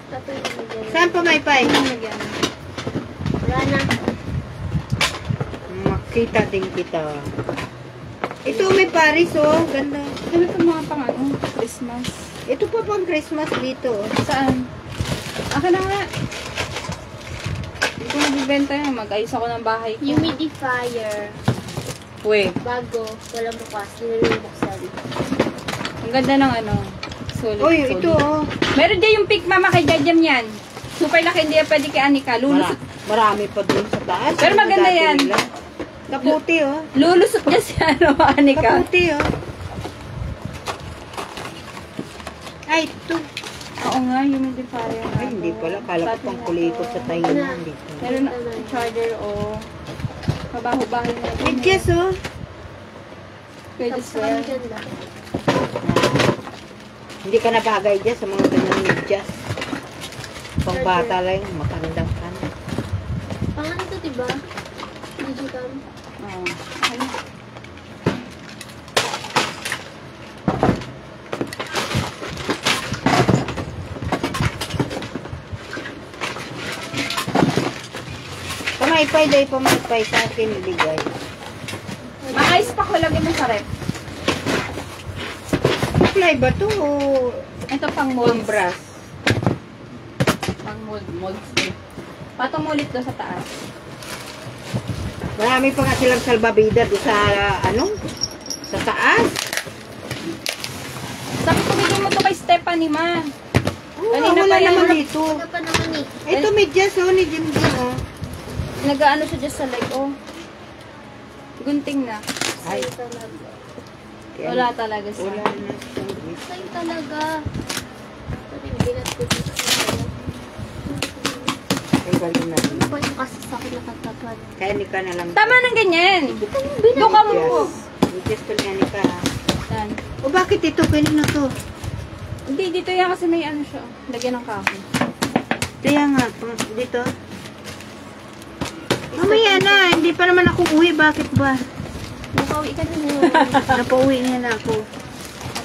Ito yung nilagay. Saan pamaypay? Ano nagyan? Wala na. Makita din kita. Ito may Paris, oh. Ganda. Ano ito mga pang ano? Christmas. Ito pa pang Christmas dito. Saan? Akin na nga. Hindi ko nagbibenta yan. Mag-ayos ako ng bahay ko. Humidifier. Uwe. Bago. Walang bukas. Nilulubuksan. Ang ganda ng ano. Solid. Uy, solid. ito, oh. Meron din yung pink mama kay Jajam yan. Super laki. Hindi yan pwede kay Anika. Lulusot. Marami pa dun sa taas. Pero Ano maganda dati yan. nila? Kaputi, oh. Lulusot niya si ano, Anika. Kaputi, oh. Ay, ito. Oo nga, humidifier. Ay, hindi pala. Kala ko pang kulikot sa tayo na. Dito. Meron na charger o mabaho-baho na. Medyas, oh. Pwede Tapos swear. ang ganda. Hindi ka nabagay dyan sa mga ganyan medyas. Pang bata lang, matandang ka na. Pang ano to, diba? Digital. Oo. Ay. Pamaypay, day, pamaypay sa akin ibigay. Ma-ice pa ko lagyan mo sa rep. Fly ba to? O Ito pang pang molds. brass? Pang molds din. Patumulit to sa taas. Marami pa nga silang salbabida doon sa, ano? Sa taas. Sabi ko, bigyan mo to kay Stephanie, ma. Oh, Kanina wala pa yan. naman dito. Wala pa naman eh. Ito medyas, oh, ni Jim Jim, oh. Nag-ano siya dyan sa leg, oh. Gunting na. Ay, Sa'yo talaga. kaya- Wala talaga siya. Wala na. Sa'yo talaga. Ito yung binat ko dito. Ay, bali na. Ano ba yung kasi sa akin nakatapat? Kaya ni ka na lang. Tama ng ganyan. Ito yung binat. Doon ka mo po. Medyas ko niya ni ka, ha? Yan. O bakit ito? Kanina to? Hindi, dito yan kasi may ano siya. Lagyan ng kahoy. Kaya nga, dito. Mamaya na, hindi pa naman ako uwi. Bakit ba? Nakauwi ka na mo. Napauwi na na ako.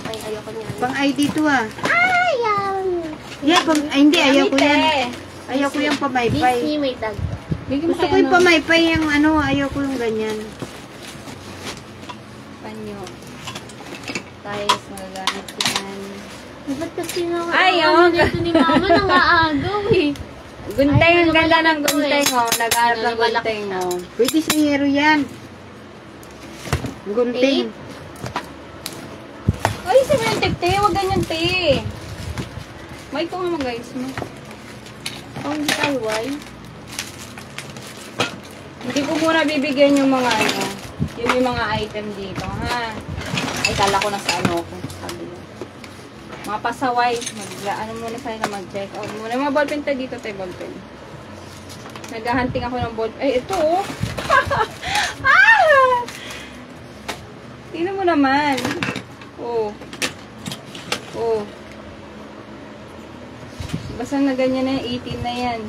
Ay, ayoko niyan. Pang ID to, ah. Ayaw! Yeah, ay, hindi, ayaw ko yan. Gamit, eh. Ayaw ko yung pamaypay. Disney may tag. Bigyan mo Gusto kay ko yung ano, pamaypay yung ano, ayaw ko yung ganyan. panyo. Tiles, magagamit yan. Ba't kasi nga Ay, ano oh. nito ni mama nangaagaw eh. Gunteng, Ay, ang ganda ng ito gunteng, eh. oh. Naghanap ng Malaki. gunteng, oh. Pwede sa hero yan. Gunting. Ay, sabi ng te, huwag ganyan, te. May ko nga guys mo. Oh, hindi tayo, why? Hindi ko muna bibigyan yung mga ano, yung may mga item dito, ha? Ay, kala ko nasa ano ko. Sabi niya. Mga pasaway, ano muna sa'yo na mag-check out muna. Mga ballpen tayo dito, tayo ballpen. Naghahunting ako ng ballpen. Ay, ito, oh. Ah! Tingnan mo naman. Oh. Oh. Basta na ganyan na yan, 18 na yan.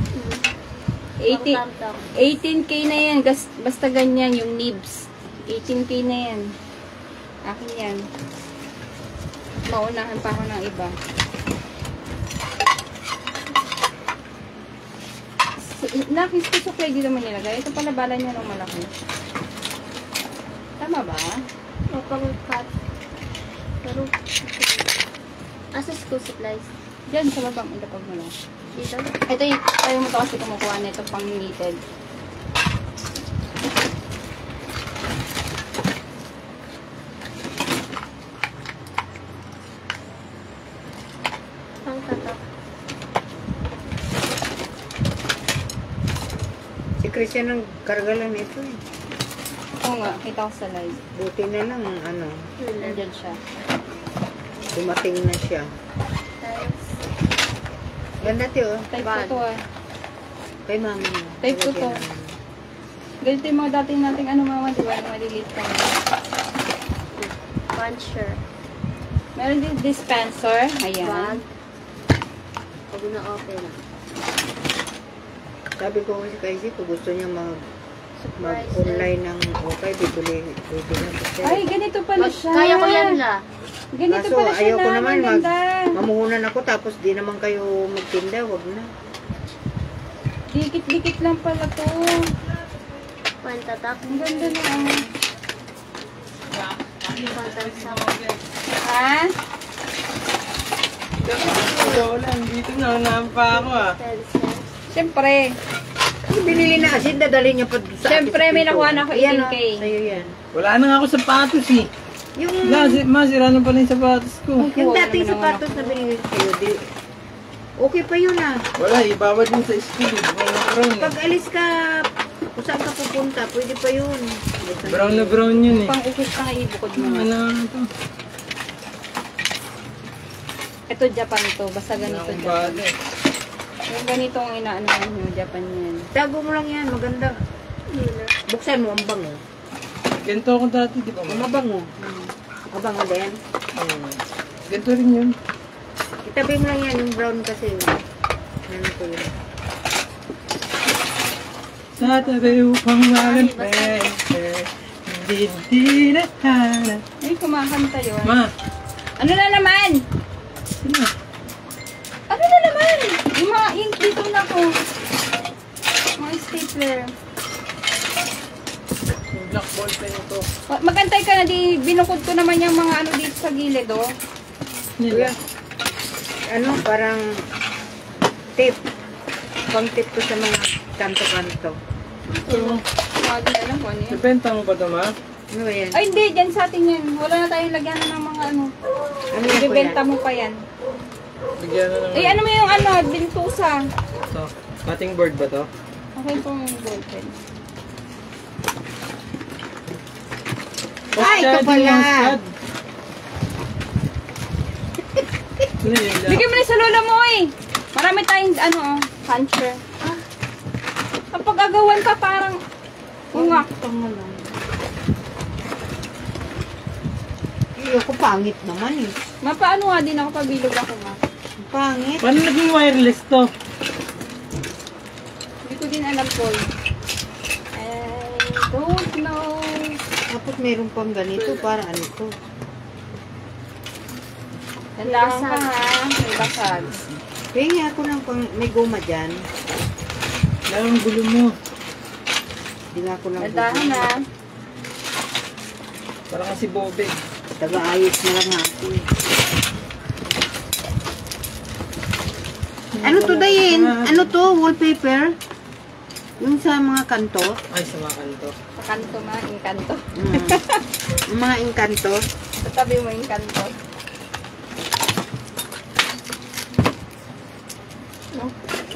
18K na yan. Basta ganyan yung nibs. 18K na yan. Akin yan. Maunahan pa ako ng iba. Nakis ko supply dito man nilagay. Ito pala bala niya ng malaki. Tama ba? O, pang-cut. Pero, asa school supplies? Diyan sa baba mo lapag mo lang. Dito? Ito yung tayo mo to kasi kumukuha nito pang knitted. Pang-tatak. Si Christian ang karga lang nito eh. Oo nga, kita ko sa live. Buti na lang, ano, Nandyan siya. dumating na siya. Tiles. Ganda tiyo. Type ko to ah. Kay mama mo. Type ko to. Ganito yung mga dati nating ano mama, di ba? Yung maliliit ka na. Puncher. Meron din dispenser. Bag. Ayan. Pag na-open. Sabi ko kasi kay Zip, gusto niya Surprise. mag-online ng okay, bibili na kasi. Ay, ganito pala siya. Kaya ko yan la. Ganito Kaso, pala siya ayaw ko na. naman Ang ganda. mamuhunan ako tapos di naman kayo magtinda, wag na. Dikit-dikit lang pala to. Pang-tatak. Ang ganda na. Oh. Pang-tansak. Ha? Wala, dito na, unahan pa ako ah. Pencil. Siyempre. Ay, binili na kasi dadali niya pa sa Siyempre, akin sa may pinto. nakuha na ako Ayan, 18K. oh, sa'yo yan. Wala na nga ako sapatos eh. Yung, Sira na pala yung sapatos ko. yung Wala dating naman sapatos ako. na binili sa'yo, di, okay pa yun ah. Wala, ibawad din sa school. Brown eh. Pag alis ka, kung saan ka pupunta, pwede pa yun. Brown na brown yun eh. Pang ukos na ibukod mo. Ano ito? Ito Japan to. Basta ganito Ang Japan. bagay. Yung ganito ang inaanohan nyo. Japan yan. Tago mo lang yan, maganda. Buksan mo, ang bango. Ganito ako dati, di ba? Ang mabango. Mabango din. Ganito rin yun. Itabi mo lang yan, yung brown kasi. Ano ko yun. Sa tabi upang walang pwede. Hindi na hanap. Ay, kumakanta yun. Ma, Ano na naman? sino? Ano na naman? Yung mga ink dito na ko. Mga stapler. Yung black ball pen ito. Magantay ka na, di binukod ko naman yung mga ano dito sa gilid, oh. Kuya, ano, parang tape. Pang tape ko sa mga kanto-kanto. Ito. Mga di alam ko ano yan. Nabenta mo ba ito, ma? Ano ba yan? Ay, hindi. Dyan sa atin yan. Wala na tayong lagyan ng mga ano. Ano yan, Ibibenta kuya? mo pa yan. Bigyan na naman. Eh, ano mo yung ano, bintusa. Ito. Cutting board ba to? Okay po yung ballpen. Ay, ito pala. Bigyan mo na sa lola mo eh. Marami tayong ano, oh, puncher. Ah. Kapag agawan ka parang ungak. Tama lang. Ayoko, pangit naman eh. Mapaano nga din ako pabilog ako nga. Pangit. Paano naging wireless to? Hindi ko din alam po. I don't know. Tapos meron pang ganito, para ano to. Tandaan ka ha. May basag. Kaya ako ng may goma dyan. Larang gulo mo. Hindi nga ako ng Tandaan ha. Parang kasi bobeg. Taga-ayos na lang ako eh. Ano to, Dayin? Ano to? Wallpaper? Yung sa mga kanto? Ay, sa mga kanto. Sa kanto ma, inkanto. Yung mga engkanto? Sa tabi mo inkanto. No?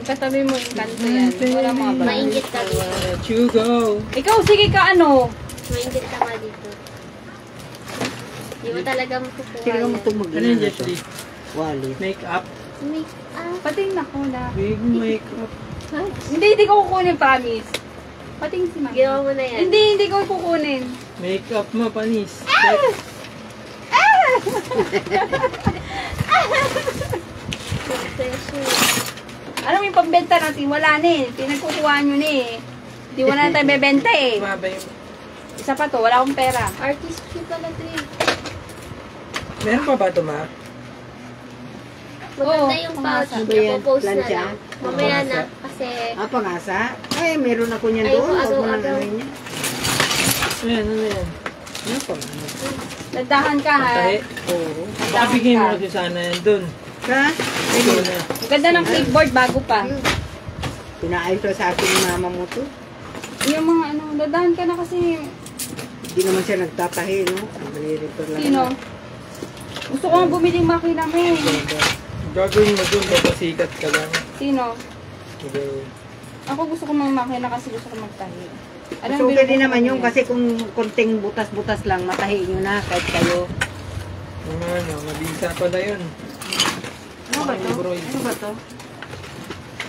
Katabi mo inkanto yan. Wala mga ba? Maingit ka dito. Let you go. Ikaw, sige ka ano? Maingit ka nga dito. Hindi mo talaga makukuha Sino mo yan. itong Ano yung mag-ina Jet to? Li? Wally. Make up. Make up. Pating na ko na. Big make up. Hindi ko kukunin, promise. Pating si Mama. Ginawa mo na yan. Hindi ko kukunin. Make up mo, panis. Special. Ano yung pambenta natin? Wala na eh. Pinagkukuha nyo na eh. Di wala na tayo bebenta eh. Maba yung... Isa pa to, wala akong pera. Artistry pala to eh. Meron pa ba ito, Ma? Maganda Oo, yung pangasa. pouch. Ano ba yan? Napopost na Plancha? lang. Mamaya Pangasa. na. Kasi Pangasa? Ay, meron ako niyan Ay, doon. Huwag mo nang agaw-agaw. ano niya. Ayan, ano yan? Ano pangasa? Nagdahan ka ha. Tahi. Oo. Baka bigyan mo kasi sana yan dun. Ka? Ito na. Ang ganda ng clipboard bago pa. Pinaayos ko sa akin ng mama mo to. Yung mga ano, dadahan ka na kasi. Hindi naman siya nagtatahi, no? Nagre-repair lang. Sino? Gusto ko nga bumili ng makina mo eh. Gagawin mo dun, papasikat ka lang. Sino? Okay. Ako gusto ko ng makina kasi gusto ko magtahi. So, pwede naman yun kasi kung konting butas-butas lang, matahi nyo na kahit kayo. Ano, mabisa pala yun. Ano ba to? Embroid. Ano ba to?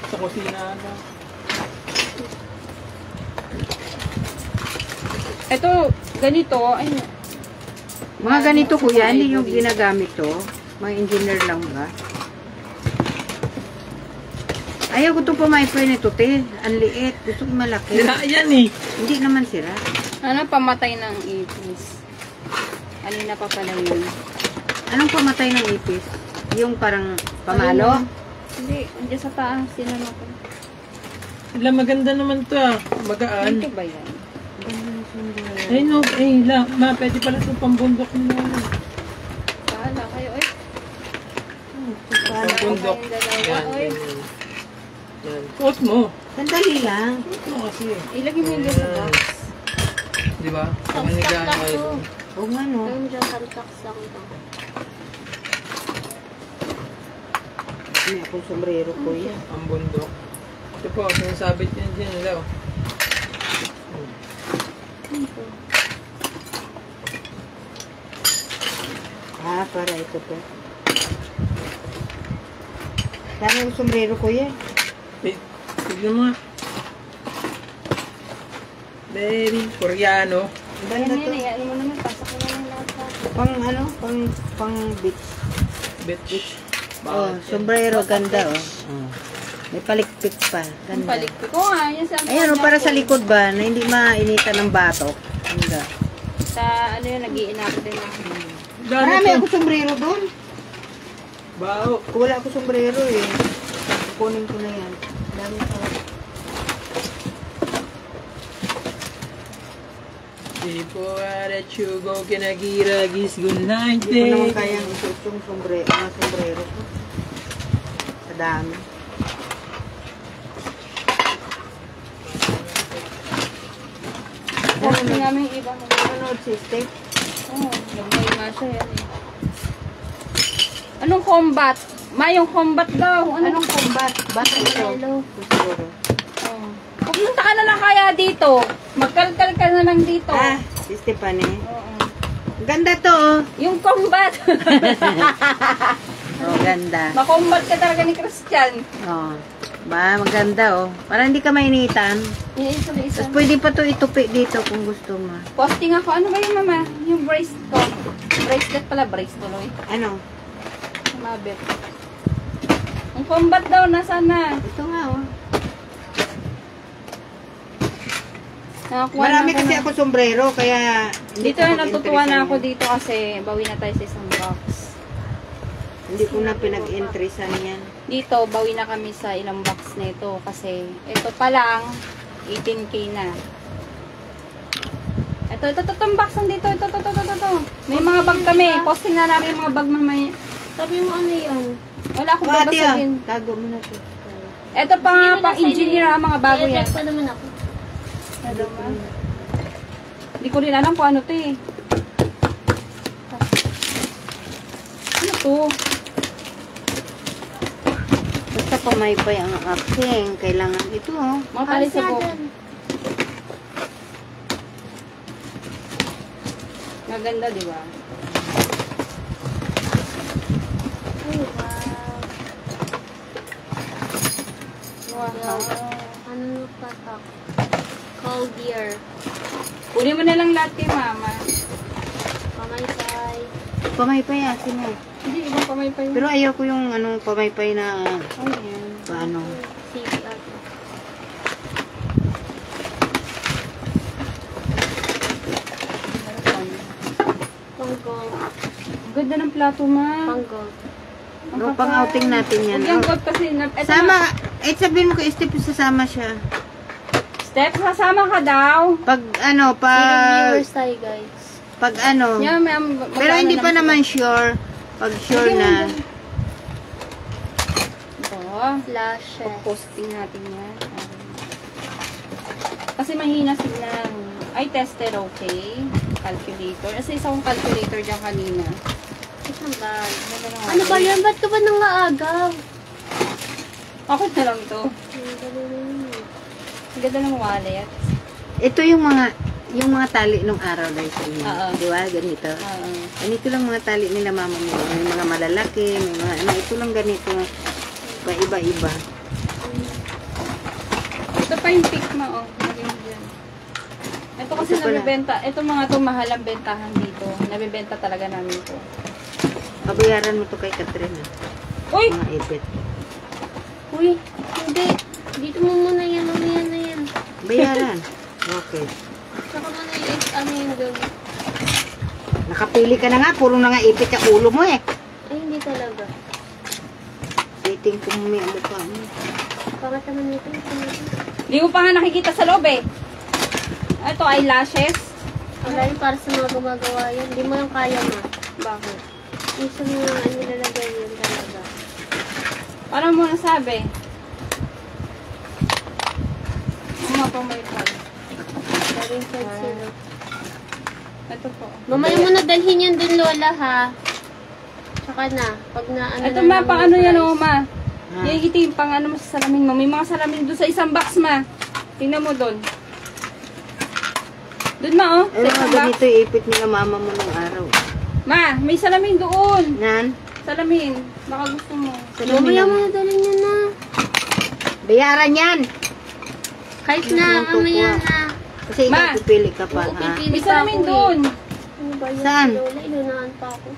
Sa kusina na. Ito, ganito, ay, Mga ganito kuya, hindi yung ginagamit to. Mga engineer lang ba? Ayaw ko itong pumaypay nito, te. Ang liit. Gusto ko malaki. Sira yan eh. Hindi naman sira. ano, pamatay ng ipis. Kanina pa pala yun. Anong pamatay ng ipis? Yung parang pamalo? Hindi, andyan sa taas, sinano ko. Sila maganda naman to ah. Magaan. Ito ba yan? Ay no, ma, pwede pala itong pambundok nila. Bahala kayo, eh. Pambundok. Kayong dalawa, Yan, oy. ganyan. Yan. Suot mo. Sandali lang. Suot mo kasi. Ilagay mo yung sa box. Di ba? Samstak Pamanigaan lang kayo. to. Oo nga, no? Ayun dyan, samstaks lang to. May akong sombrero, kuya. Ang bundok. Ito po, sinasabit yan dyan nila. Oh. Para ito po. Dami yung sombrero, kuya. Wait, tignan mo nga. Very Koreano. Ang Ayan ganda mo to. yun, ayan mo naman, pasak mo naman lahat. Pang ano? Pang beach. Bitch. Oh, sombrero, ganda, oh. May palikpik pa. Ang Ganda. palikpik ko nga, yan sa Ayan, oh, para sa likod ba, na hindi mainitan ng batok. Ganda. Sa ano yun, nag-iinap din ako. Marami ako sombrero doon. Bao. Wala ako sombrero eh. Kunin ko na yan. Dami ko. Before I let you go, kinagiragis good night, Hindi ko naman babe. kayang isuot yung sombrero ko. Sa dami. Kasi namin yung iba mo. Manood system. Oo, nagmay nga siya yan eh. Anong combat? Mayong combat daw. Anong combat? Basta ito. Hello. Siguro. Oh. Pumunta ka na lang kaya dito. Magkalkal ka na lang dito. Si Stephanie. Oo. Ganda to, oh. Yung combat. Oh, ganda. Makombat ka talaga ni Christian. Oh. Maganda, oh. Para hindi ka mainitan. Yung isa. Tapos pwede pa to itupi dito kung gusto mo. Posting ako. Ano ba yung mama? Yung brace ko. Bracelet pala. Brace tuloy. Ano? Mabit. Ang combat daw. Nasaan na? Ito nga, oh. Nakakuha Marami na kasi na. ako sombrero, kaya... hindi Dito ko na natutuwa na ako pinag-interesan dito kasi bawi na tayo sa isang box. yan. Hindi ko na pinag-interesan yan. Dito, bawi na kami sa ilang box nito kasi ito pa lang 18K na. Ito, itong box dito. Ito. May mga bag kami. Posting na namin yung mga bag mamaya. Sabi mo ano yan? Wala akong Ate, babasagin. tago mo na to. Ito pa nga, pang engineer ha, mga bago yan. I-check pa naman ako. Ano ma? Hindi ko rin alam kung ano to eh. Ano to? Basta pamaypay ang aking. Kailangan ito, oh. Mga tali sa buhok. natin. Maganda, di ba? Ay, wow. Wow. Ano pa to? Cold beer. Kunin mo na lang lahat kay mama. Pamaypay. Pamaypay, asin mo. Hindi, ibang pamaypay. Pero ayaw ko yung anong pamaypay na Ano yan? paano. Sige, ate. Pang-gold. Ang ganda ng plato, ma. Pang-gold. Ang No, kapal. pang outing natin yan. Huwag yung Oh. gold kasi. Eto Sama, na. sabihin mo kay Steve, sasama siya. Steph, sasama ka daw. Pag ano, Zero pag, viewers tayo, guys. pag ano. Yeah, Pero hindi pa naman sure. Pag sure na. Oh, Flashes. posting natin yan. Kasi mahina signal. I tested, okay. Calculator. Kasi isa kong calculator dyan kanina. Isang bag. Ganda ng Ano ba wallet. yan? Ba't ka ba nang aagaw? Ako na lang to. Ang galing naman. Ang ganda ng wallet. Ito yung mga tali nung araw dahil sa inyo. Oo. Di ba? Ganito. Oo. Ganito lang mga tali nila mama mo. May mga malalaki, may mga ano. Ito lang ganito. Iba-iba. Ito pa yung Pikma, oh. Lagay mo dyan. Ito kasi Ito pala. nabibenta. Ito mga itong mahalang bentahan dito. Nabibenta talaga namin to. Pabayaran mo to kay Katrina. Uy! Mga ipit. Uy, hindi. Dito mo muna yan. Mamaya na yan. Bayaran. Okay. Saka mo na yung ano yung gawin. Nakapili ka na nga. Puro na nga ipit sa ulo mo eh. Ay, hindi talaga. Waiting ko mo may mukha mo. Pangat naman nito. Hindi mo pa nga nakikita sa loob eh. Ito, eyelashes. Ang lalim para sa mga gumagawa yan. Hindi mo lang kaya ma. Bakit? Yung sa mga nilalagay yun talaga. Parang mo nasabi. Ang mga pamaypay. Galing sila. Ito po. Mamaya mo na dalhin yan dun, Lola, ha? Tsaka na. Pag na ano Ito na ma, lang pang yung ano yan price. oh ma. Ha? Yung ito yung pang ano mo sa salamin mo. May mga salamin doon sa isang box ma. Tingnan mo doon. Doon ma oh. Sa Ano nga isang box. ganito yung ipit nila mama mo nung araw. Ma, may salamin doon. Nan? Salamin. Baka gusto mo. Mamaya mo na dalhin yan na. Bayaran yan! Kahit Ano na, ang mamaya kukuha? na. Kasi ikaw Ma! pipili ka pa, Oo, ha? pipili May pa salamin ako doon. Ano ba yun, Saan? Lola? Ilunahan pa ako.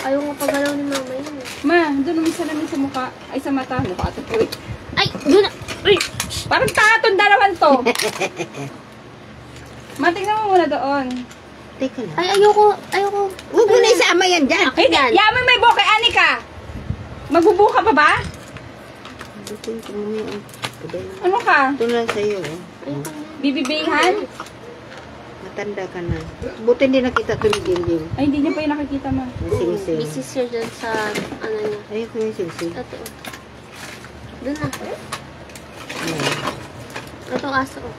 Ayaw nga pagalaw ni mama yun. Ma, doon may salamin sa mukha. Ay, sa mata. Mukha ito po. Ay! Doon na! Ay! Parang taton dalawan to. Ma, tingnan mo muna doon. Teka lang. Ay, ayoko! Ayoko! Huwag mo na isama yan dyan! Hindi, yaman may boke, Anika. Magbubuka pa ba? Butin ko mo yung... Ano ka? Ito lang sa'yo, eh. Ayoko na. Bibibihan? Matanda ka na. Buti hindi nakita ito ni Jingjing. Ay, hindi niya pa yung nakikita, ma. Nasing-sing. Busy siya dyan sa ano niya. Ayoko yung sing-sing. Ito. Doon na. Ito aso. Oh.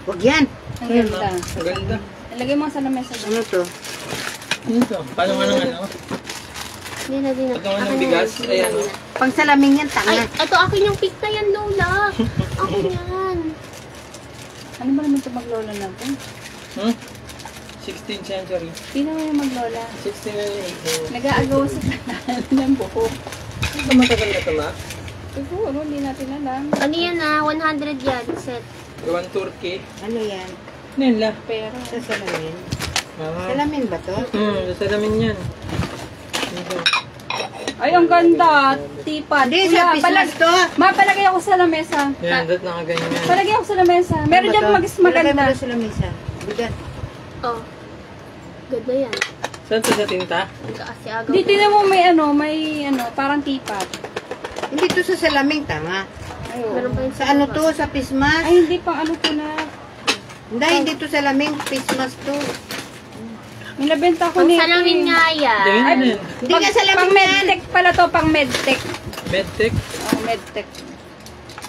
Huwag yan! Ang ganda. Ang ganda. Lagay mo sa lamesa doon. Ano to? Ito. Paano nga ng ano? Hindi na, hindi na. Pagkawan ng Akin bigas, yan, ayan, hindi oh. na. Pang salamin yan, Ay, tanga. ito akin yung pick na yan, Lola. Akin yan. Ano ba naman ito maglola natin? 16th century. Sino mo yung maglola? 16 na yun. Nag-aagaw sa kanan ng buhok. Ito matagal na ito, ma. Siguro, hindi natin alam. Ano yan 100 yan, set. Iwan Turkey. Ano yan? Nila. Pero, Sa salamin. Mama. Salamin ba to? Salamin yan. ay, ang ganda. Tipad. Hindi, sa pismas to. Ma, palagay ako sa lamesa. Yan, dat nakaganyan. Palagay ako sa lamesa. Meron dyan Ilagay mo maganda. na sa lamisa. Bigat. Oh. Ganda yan. Saan to sa tinta? Kasi agaw. Dito na mo may parang tipad. Hindi to sa salamin, tanga. Meron pa yung Sa ano to? Sa pismas? Ay, hindi pang ano to na. Hindi to sa laming. Pismas to. May nabenta ko Ang nito. salamin nga yan. Tingin na yan. Hindi ka salamin Pang yan. medtech pala to, pang medtech. Medtech, Oh, medtech.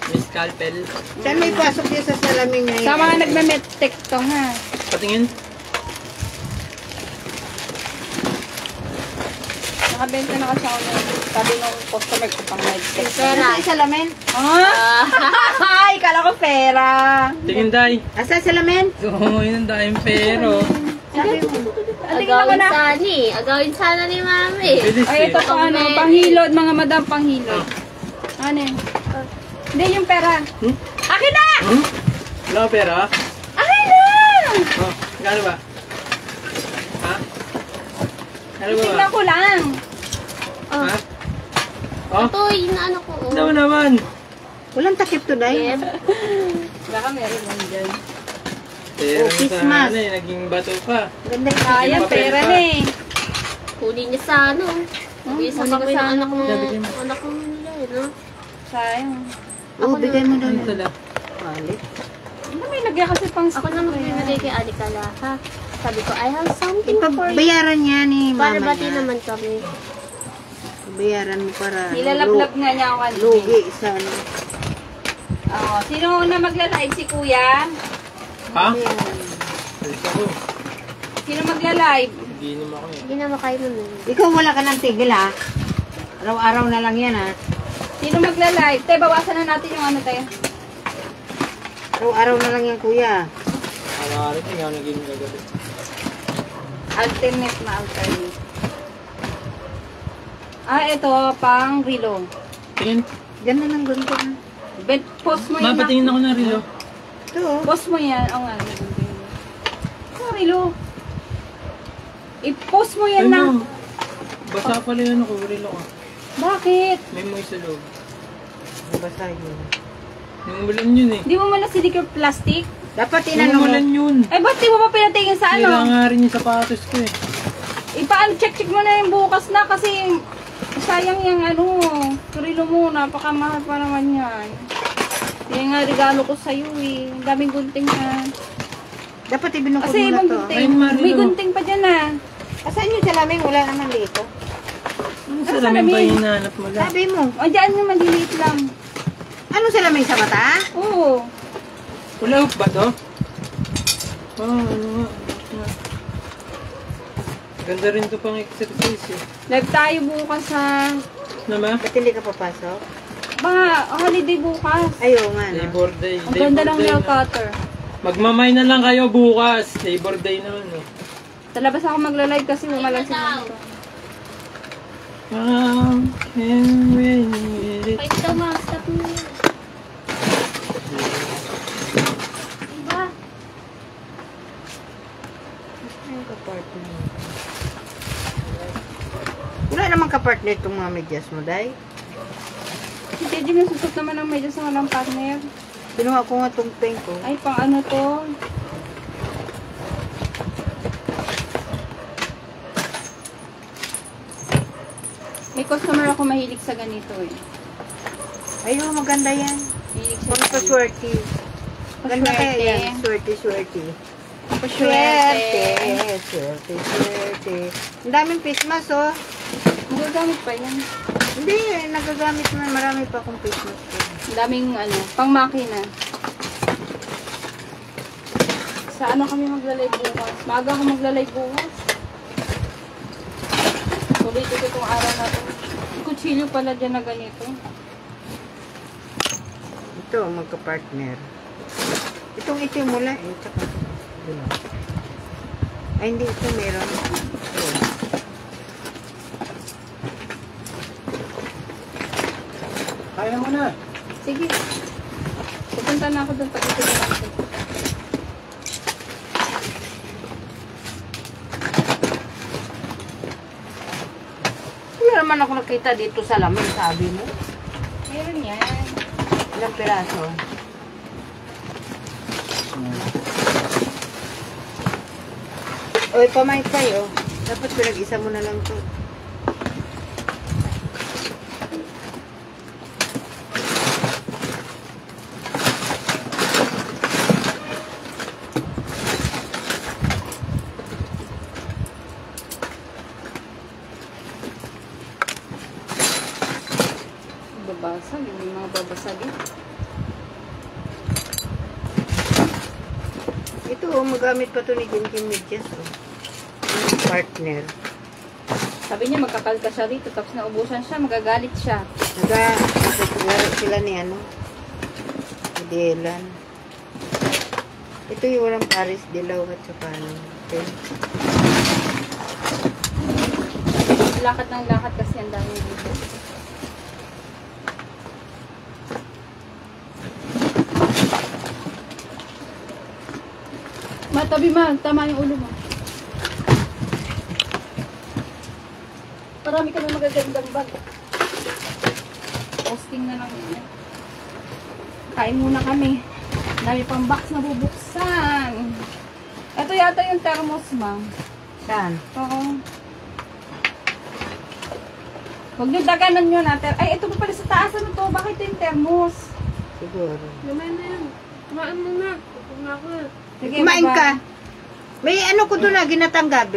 may scalpel. Saan may pasok niya sa salamin niya? Sa mga nagme-medtech to, ha? Patingin. Nakabenta na kasi ako ng sabi ng customer ko pang medtech. Pera. Asa salamin? Ah! Ay, kala ko pera. Tingin, Day. Asa salamin? Oo, yun ang dahil pero. Sabi mo. Tingnan ko Agawin na. sana eh. Agawin sana ni Mami. Bilis Ay, ito eh. pa ano, panghilod, mga madam panghilod. Ano yun? Hindi, yung pera. Akin na! Hmm? Wala ka pera? Akin na! Oh, gano'n ba? Ha? Ano ba Tingnan ko lang. Ha? Oh? Ito, yung ano ko. Ano naman? Walang takip to, Day. Yes. Baka meron lang dyan. Pera Kiss sa mask. ano eh, naging bato pa. Ganda yung Ayan, Papel pera pa. na eh. Kunin niya sa ano. Bigay sa kunin ko kami sa ng anak mo. Bigyan mo. Anak mo nila eh, no? Sayang. Oo, bigay mo daw Ano na. tala? Malit. Ano may lagyan kasi pang Ako na magbibigay kay Alikala, ha? Sabi ko, I have something for you. Bayaran niya ni Para mama bati niya. naman kami. Bayaran mo para Nilalablab nga niya ako. lugi sa ano. Oo. Sino una magla-live? Si Kuya? Ha? Ayan. Alis ako. Sino magla-live? Ginom ako eh. Hindi na makain nun. Ikaw wala ka ng tigil ha. Araw-araw na lang yan ha. Sino magla-live? Te, bawasan na natin yung ano, te. Araw-araw na lang yan kuya. Araw-araw ko nga naging gagawin. Alternate na alternate. Ah, ito, pang relo. Tingin. Diyan na lang ganito ha. Bet, post mo yan. Mapatingin ako ng relo. Ito oh. Post mo yan. Oo nga. Ito, relo. I-post mo yan na. Ano? Basa pala yun ako, relo ko. Bakit? May mga sa loob. Basta yun. Yung ulan yun eh. Di mo man nasidik yung plastic? Dapat Yung tinanong mo. ulan yun. Eh, ba't di mo pa pinatingin sa Sira ano? nga rin yung sapatos ko eh. Ipaano, check mo na yung bukas na kasi sayang yung ano, relo mo, napakamahal pa naman yan. Yan nga regalo ko sa'yo eh. Ang daming gunting na. Dapat ibinukod Kasi mo na ibang to. gunting. Ayun, Marilo. May gunting pa dyan ah. Asan yung salamin? Wala naman dito. Ang Ano salamin pa salamin? yung hinahanap mo lang. Sabi mo. O, dyan yung maliliit lang. Ano salamin sa mata? Oo. Wala ba to? Oo, ano nga. Ganda rin to pang exercise eh. Live tayo bukas sa Ano ba? Ba't hindi ka papasok? mga holiday bukas. Ayaw nga no. Labor Day. Ang ganda ng nail cutter. Magmamay na lang kayo bukas. Labor Day naman eh. Sa labas ako magla-live kasi umalasing dito. And when it Pwede daw ma-stop mo. Diba? Ayun ka-partner. Wala namang ka-partner itong mga medyas mo, Day. Hindi din yung susot naman ng medyo sa walang partner. Kinuha ko nga itong pink ko. Ay, pang ano to. May customer ako mahilig sa ganito eh. Ayun, maganda yan. Mahilig siya Pang sa ganito. paswerte. Ganda kaya Paswerte. yan. Swerte. Paswerte. Swerte. Ang daming face mask, oh. Magagamit pa yan. Hindi, nagagamit naman. Marami pa akong face mask. Ang daming ano, pang makina. Sa ano kami magla-live bukas? Maaga ako magla-live bukas. Tuloy-tuloy itong araw na ito. Kutsilyo pala dyan na ganito. Ito, magka-partner. Itong ito mula eh. Tsaka, dito. Ay, hindi. Ito meron. Ito. Kaya mo na. Sige. Pupunta na ako doon pag ito natin. Wala naman ako nakita dito sa lamin, sabi mo. Meron yan. Ilang piraso. Oy, pamaypay, oh. Dapat pinag-isa mo na lang to. nababasag. Yung may mga babasagin. Ito, magamit pa to ni Kim Medyas, oh. Yung partner. Sabi niya magkakalka siya rito. Tapos naubusan siya, magagalit siya. Naglaro sila ni ano, ni Dylan. Ito yung walang Paris Dilaw at saka ano. Okay. Lakad ng lakad kasi ang dami dito. Matabi ma, tama yung ulo mo. Marami kami magagandang bag. Posting na lang yan. Kain muna kami. Dami pang box na bubuksan. Ito yata yung thermos, ma'am. Saan? Oo. Huwag nyo daganan nyo natin. Ay, ito pa pala sa taas. Ano to? Bakit ito yung thermos? Siguro. Lumayan na yan. Kumaan mo na. Kukuha ko. Sige, Kumain bye-bye. ka. May ano ko doon na ginatang gabi.